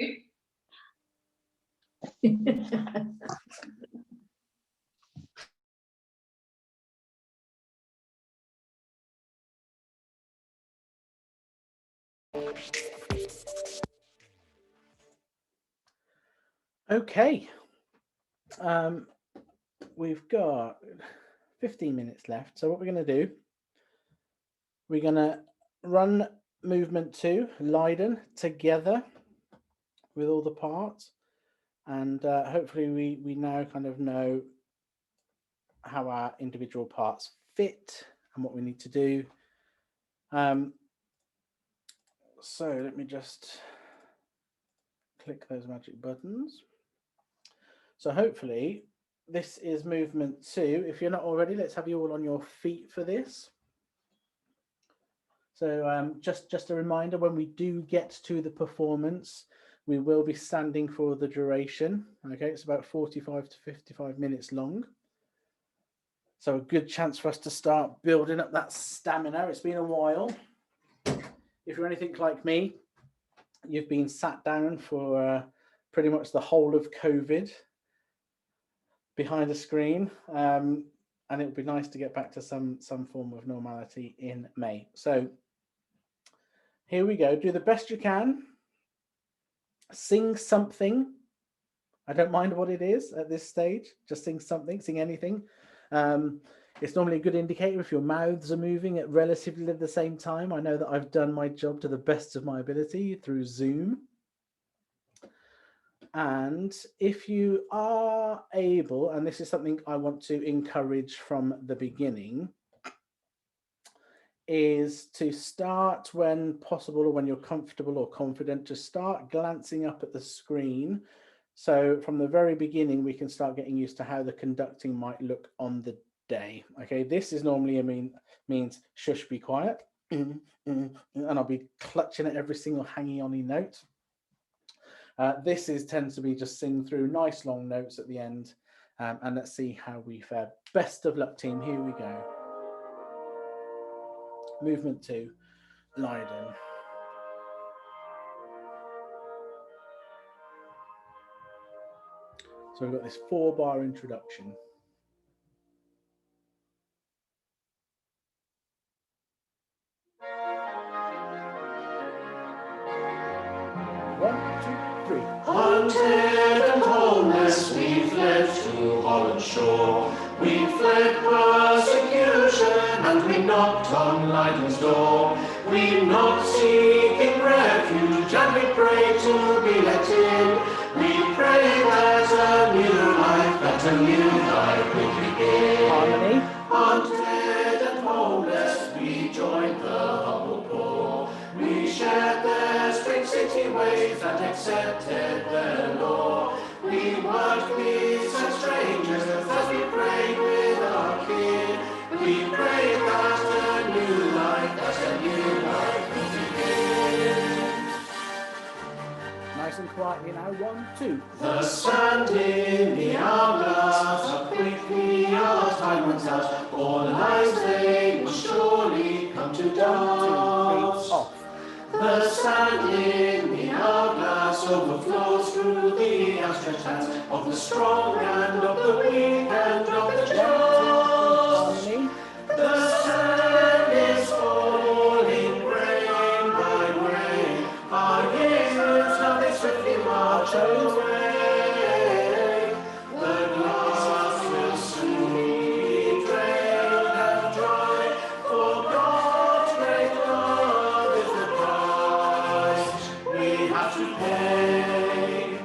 Okay. We've got 15 minutes left. So what we're going to do, we're going to run movement 2, Leiden, together with all the parts. And hopefully we now kind of know how our individual parts fit and what we need to do. So let me just click those magic buttons. So hopefully this is movement 2. If you're not already, let's have you all on your feet for this. So just a reminder, when we do get to the performance, we will be standing for the duration. Okay, it's about 45 to 55 minutes long. So a good chance for us to start building up that stamina. It's been a while. If you're anything like me, you've been sat down for pretty much the whole of COVID behind a screen, and it would be nice to get back to some form of normality in May. So here we go. Do the best you can. Sing something. I don't mind what it is at this stage. Just sing something, sing anything. It's normally a good indicator if your mouths are moving at relatively the same time. I know that I've done my job to the best of my ability through Zoom. And if you are able, and this is something I want to encourage from the beginning, is to start when possible or when you're comfortable or confident, to start glancing up at the screen. So from the very beginning, we can start getting used to how the conducting might look on the day. Okay, this is normally means shush, be quiet, and I'll be clutching at every single hanging on note. This tends to be just sing through nice long notes at the end, and let's see how we fare. Best of luck, team. Here we go. Movement 2, Leiden. So we've got this 4-bar introduction. Hunted and homeless, we fled to Holland shore. We fled persecution, and we knocked on Leiden's door. We knocked seeking refuge, and we prayed to be let in. We prayed that a new life would begin. Harmony. Hunted and homeless, we joined the humble poor. We shared their strange city ways and accepted their law. We worked with some strangers as we prayed with our King. We prayed that a new life would begin. Nice and quietly now, 1, 2. The sand in the hourglass, how quickly time runs out, all lives they must surely come to dust. The sand in the hourglass overflows through the outstretched hands of the strong and of the weak and of the just. The sand is falling grain by grain. Our years how they swiftly march away. The glass will soon be drained and dry, for God's great love is the price we have to pay.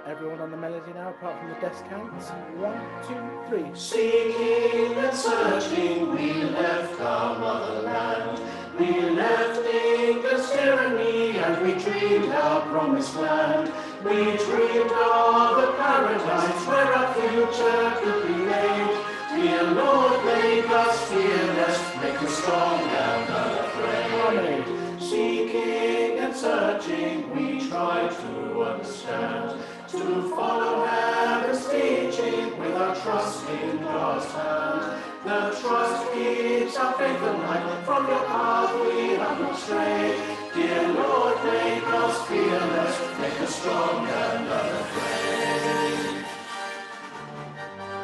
Everyone on the melody now, apart from the desk counts. 1, 2, 3. Seeking and searching, we left our motherland. We left England's tyranny and we dreamed our promised land. We dreamed of a paradise where our future could be made. Dear Lord, make us fearless, make us strong and unafraid. Seeking and searching, we try to understand, to follow heaven's teaching with our trust in God's hand. The trust keeps our faith alive, from your path we have not strayed. Dear Lord, make us fearless, make us strong and unafraid.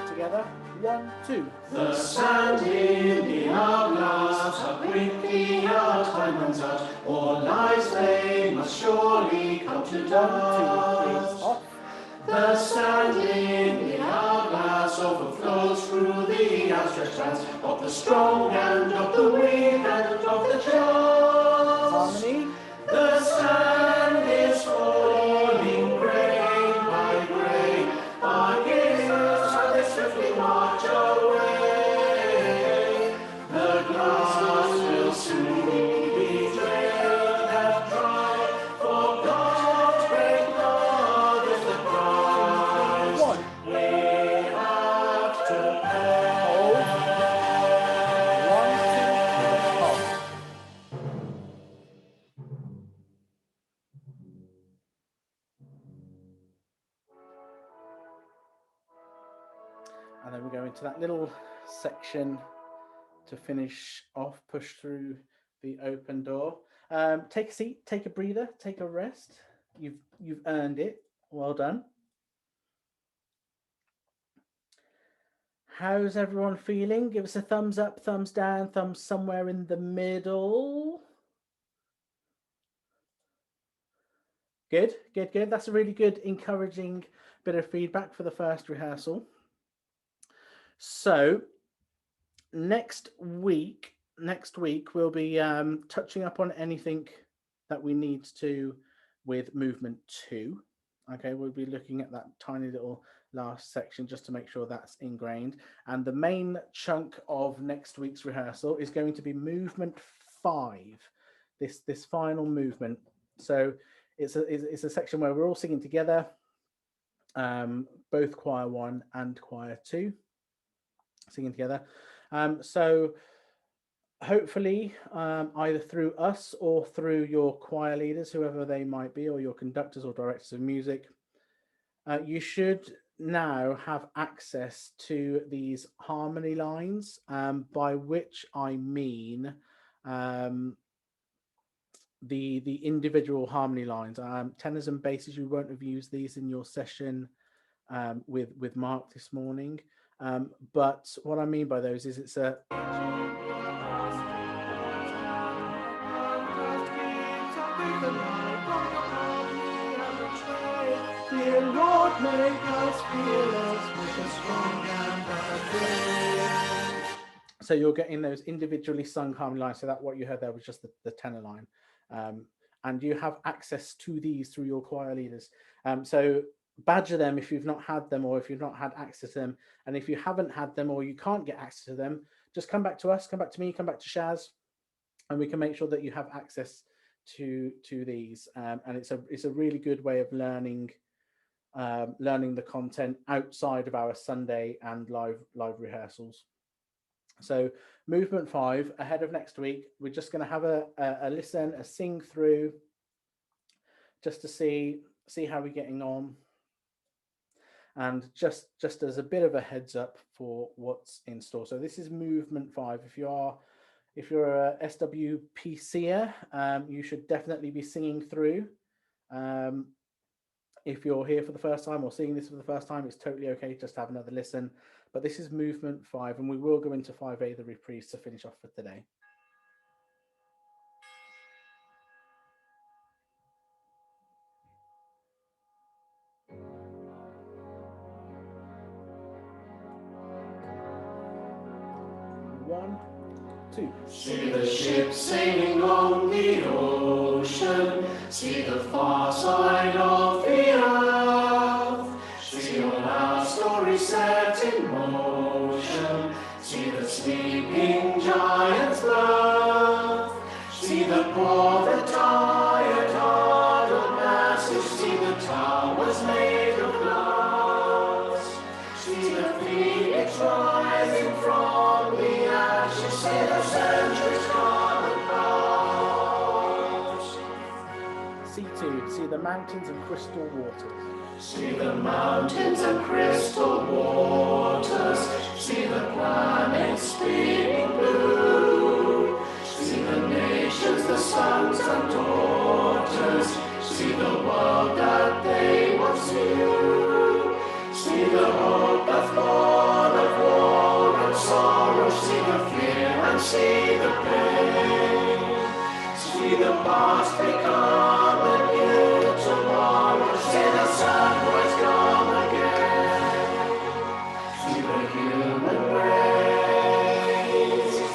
Together, 1, 2. The sand in the hourglass, how quickly our time runs out. All lives they must surely come to dust. The sand in the hourglass overflows through the outstretched hands of the strong and of the weak and of the just. The sand is falling grain by grain. Our years how they swiftly march away. The glass will soon be drained and dry, for God's great love is the price we have to pay. And then we go into that little section to finish off, push through the open door. Take a seat, take a breather, take a rest. You've earned it. Well done. How's everyone feeling? Give us a thumbs up, thumbs down, thumbs somewhere in the middle. Good, good, good. That's a really good, encouraging bit of feedback for the first rehearsal. So next week we'll be touching up on anything that we need to with movement 2. Okay, we'll be looking at that tiny little last section just to make sure that's ingrained. And the main chunk of next week's rehearsal is going to be movement 5, this final movement. So it's a section where we're all singing together, both choir 1 and choir 2 singing together. So hopefully either through us or through your choir leaders, whoever they might be, or your conductors or directors of music, you should now have access to these harmony lines, by which I mean the individual harmony lines. Tenors and basses, you won't have used these in your session with Mark this morning. But what I mean by those is it's a Dear Lord, make us fearless, make us strong and unafraid. So you're getting those individually sung harmony lines. So that what you heard there was just the tenor line. And you have access to these through your choir leaders. So badger them if you've not had them, or if you've not had access to them. And if you haven't had them, or you can't get access to them, just come back to us, come back to me, come back to Shaz, and we can make sure that you have access to these. And it's a really good way of learning the content outside of our Sunday and live rehearsals. So movement 5 ahead of next week, we're just going to have a listen, a sing through, just to see how we're getting on. And just as a bit of a heads up for what's in store. So this is movement 5. If you're a SWPCer, you should definitely be singing through. If you're here for the first time or seeing this for the first time, it's totally okay, just have another listen. But this is movement 5, and we will go into 5A, the reprise, to finish off for today. One, two. See the ship sailing on the ocean, see the far side of the earth, see all our stories set in motion, see the sleeping giant's birth, see the poor, the tired, ardent masses, see the towers made of glass, see the phoenix rising from the ashes, see the centuries come and pass. C2, see the mountains and crystal waters. See the mountains and crystal waters, see the planets spinning blue, see the nations, the sons and daughters, see the world that they once knew, see the hope that's born of war and sorrow, see the fear and see the pain, see the past become a new tomorrow, see the sunrise come again, see the human race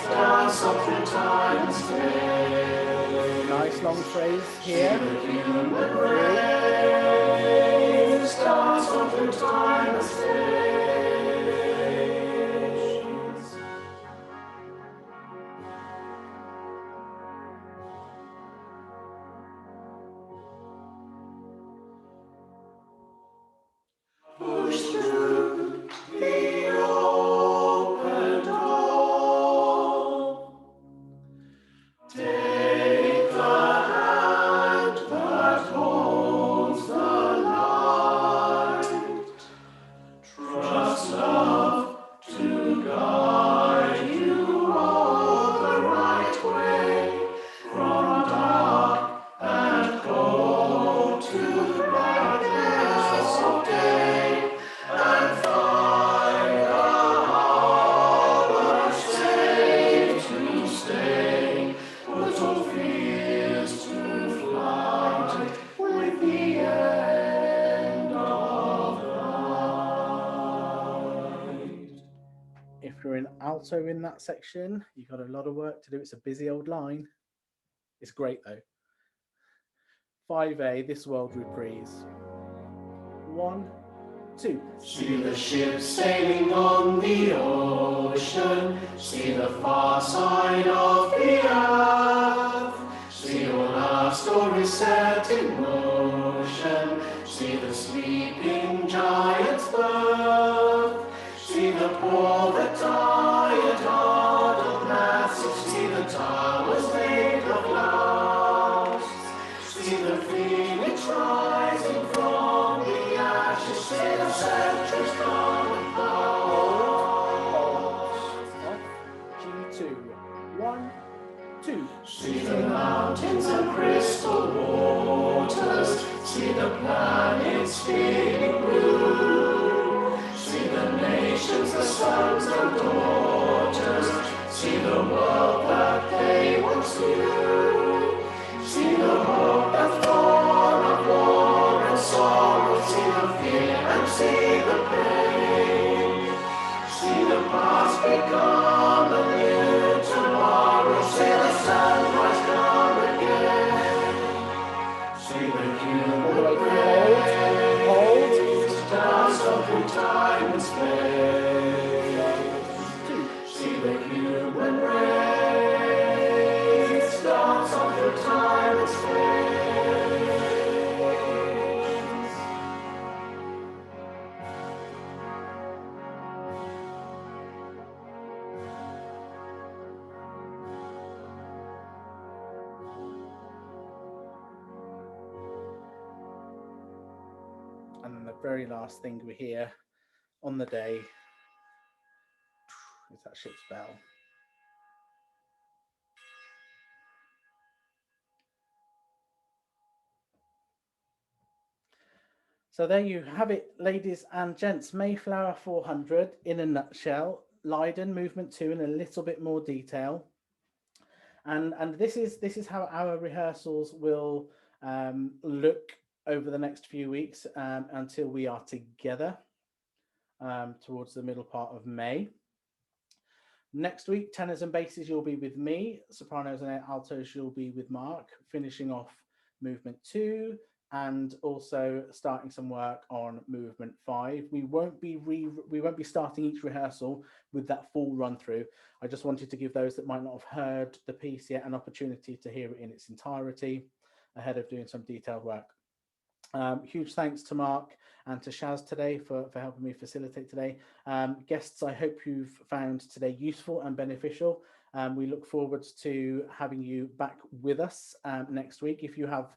dance up through time and space. Nice long phrase here. See the human race dance up through time and space. Push through the open door. Take the hand that holds the light. Trust love to guide you all the right way, from dark and cold to brightness of day, and find a harbor safe to stay. Put all fears to flight with the end of light. If you're in alto in that section, you've got a lot of work to do. It's a busy old line. It's great though. 5A, This World Reprise. 1, 2. See the ship sailing on the ocean, see the far side of the earth, see all our stories set in motion, see the sleeping giant's birth, see the poor, the tired, ardent masses, see the towers made of glass, see the phoenix rising from the ashes, see the centuries come and pass. G2. 1, 2. See the mountains and crystal waters, see the planets spinning blue, see the nations, the sons and daughters, see the world that they once knew, see the hope that's born of war and sorrow, see the fear and see the pain, see the past become a new tomorrow, see the sunrise come again, see the human race dance up through time and space, see the human race dance And then the very last thing we hear on the day is that ship's bell. So there you have it, ladies and gents. Mayflower 400 in a nutshell. Leiden movement 2 in a little bit more detail. And this is how our rehearsals will look over the next few weeks until we are together towards the middle part of May. Next week, tenors and basses, you'll be with me. Sopranos and altos, you'll be with Mark, finishing off movement 2 and also starting some work on movement 5. We won't be starting each rehearsal with that full run through. I just wanted to give those that might not have heard the piece yet an opportunity to hear it in its entirety ahead of doing some detailed work. Huge thanks to Mark and to Shaz today for helping me facilitate today. Guests, I hope you've found today useful and beneficial. We look forward to having you back with us next week. If you have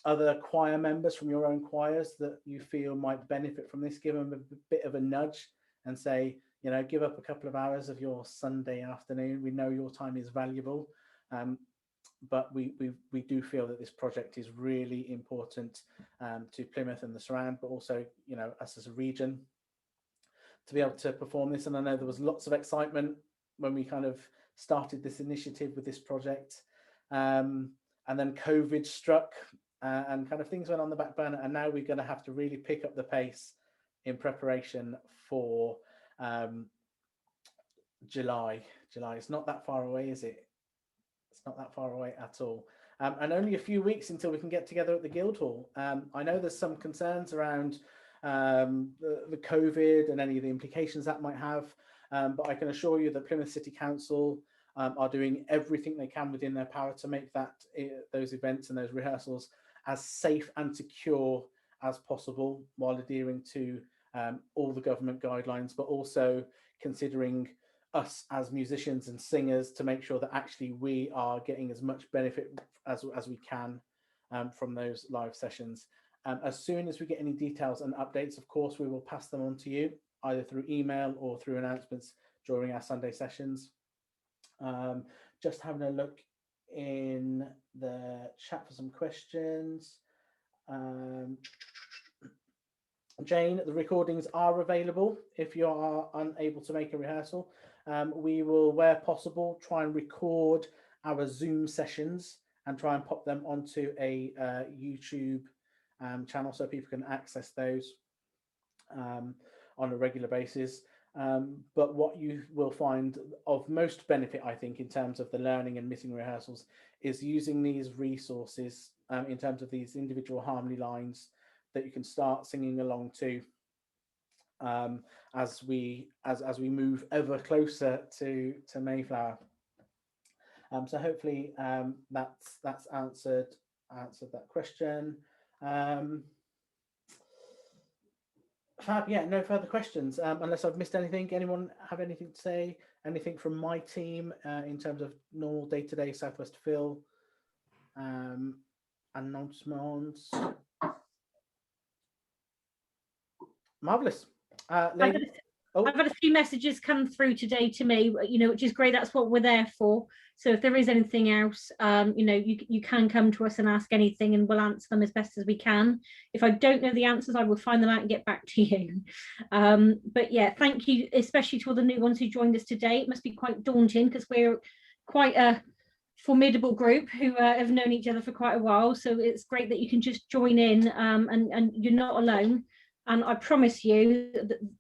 other choir members from your own choirs that you feel might benefit from this, give them a bit of a nudge and say, you know, give up a couple of hours of your Sunday afternoon. We know your time is valuable. But we do feel that this project is really important to Plymouth and the surround, but also, you know, us as a region to be able to perform this. And I know there was lots of excitement when we kind of started this initiative with this project. And then COVID struck and kind of things went on the back burner. And now we're going to have to really pick up the pace in preparation for July. It's not that far away, is it? It's not that far away at all. And only a few weeks until we can get together at the Guildhall. I know there's some concerns around the COVID and any of the implications that might have, but I can assure you that Plymouth City Council are doing everything they can within their power to make those events and those rehearsals as safe and secure as possible, while adhering to all the government guidelines, but also considering us as musicians and singers to make sure that actually we are getting as much benefit as we can from those live sessions. As soon as we get any details and updates, of course, we will pass them on to you either through email or through announcements during our Sunday sessions. Just having a look in the chat for some questions. Jane, the recordings are available if you are unable to make a rehearsal. We will, where possible, try and record our Zoom sessions and try and pop them onto a YouTube channel so people can access those on a regular basis. But what you will find of most benefit, I think, in terms of the learning and missing rehearsals is using these resources in terms of these individual harmony lines that you can start singing along to as we move ever closer to Mayflower. So hopefully that's answered that question. Fab, yeah, no further questions unless I've missed anything. Anyone have anything to say? Anything from my team in terms of normal day-to-day Southwest Phil announcements? Marvelous. I've had a few messages come through today to me, you know, which is great. That's what we're there for. So if there is anything else, you know, you can come to us and ask anything and we'll answer them as best as we can. If I don't know the answers, I will find them out and get back to you. But yeah, thank you, especially to all the new ones who joined us today. It must be quite daunting because we're quite a formidable group who have known each other for quite a while. So it's great that you can just join in and you're not alone. And I promise you,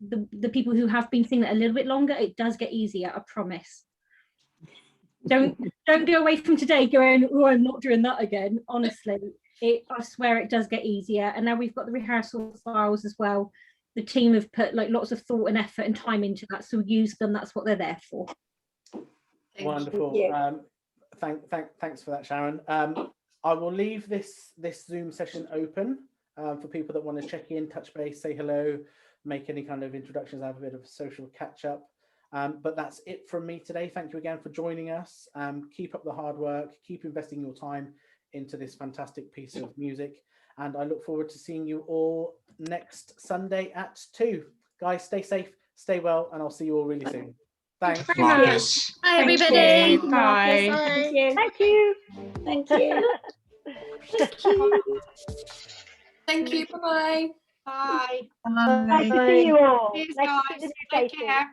the people who have been singing it a little bit longer, it does get easier, I promise. Don't go away from today going, oh, I'm not doing that again. Honestly, I swear it does get easier. And now we've got the rehearsal files as well. The team have put like lots of thought and effort and time into that. So use them, that's what they're there for. Wonderful. Thanks for that, Sharon. I will leave this Zoom session open for people that want to check in, touch base, say hello, make any kind of introductions, have a bit of a social catch up. But that's it from me today. Thank you again for joining us. Keep up the hard work, keep investing your time into this fantastic piece of music. and I look forward to seeing you all next Sunday at 2. Guys, stay safe, stay well, and I'll see you all really soon. Thanks. Thank you. Bye, Thank everybody. you. Bye. Thank you. Thank you. Thank you. Thank you. Thank you. Bye-bye. Bye. Bye. Nice to see you all. Cheers, Nice guys. to see the new Take faces. care.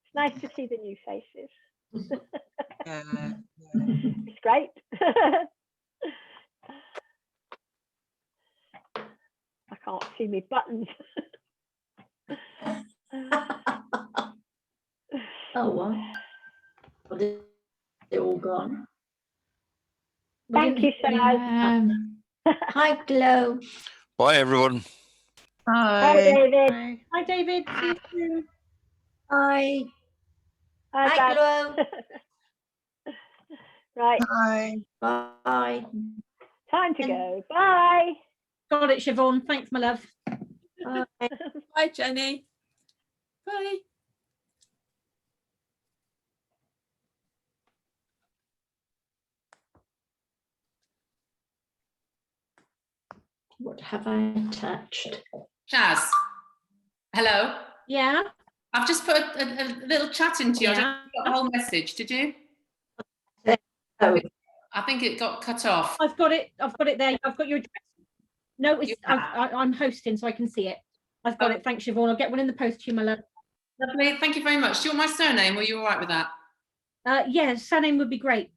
It's nice to see the new faces. Yeah. It's great. I can't see me buttons. Oh, well. Well, they're all gone. Thank you, Shaz. Hi, Glow. Bye, everyone. Hi, David. Hi, David. See you soon. Hi. Hi, Hi, Bab. Glow. Right. Bye. Bye. Time to go. Bye. Got it, Siobhan. Thanks, my love. Bye. Bye, Jenny. Bye. What have I touched? Chaz. Hello. Yeah. I've just put a little chat into you. I don't know if you got the whole message, did you? Oh. I think it got cut off. I've got it. I've got it there. I've got your address. No, it's I'm hosting, so I can see it. I've got it. Thanks, Siobhan. I'll get one in the post to you, my love. Lovely. Thank you very much. Do you want my surname? Or are you all right with that? Yeah, surname would be great.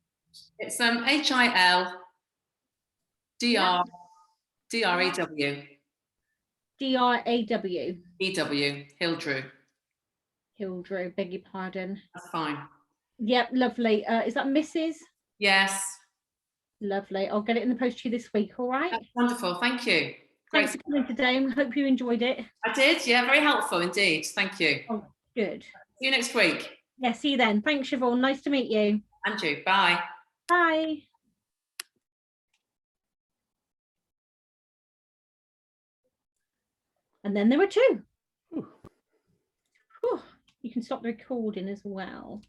It's HILDR DREW. DRAW. EW. Hildrew. Hildrew, beg your pardon. That's fine. Yep, lovely. Is that Mrs.? Yes. Lovely. I'll get it in the post to you this week, all right? That's wonderful. Thank you. Great. Thanks for coming today and hope you enjoyed it. I did. Yeah, very helpful indeed. Thank you. Oh, good. See you next week. Yeah, see you then. Thanks, Siobhan. Nice to meet you. And you. Bye. Bye. And then there were two. Whew. You can stop the recording as well.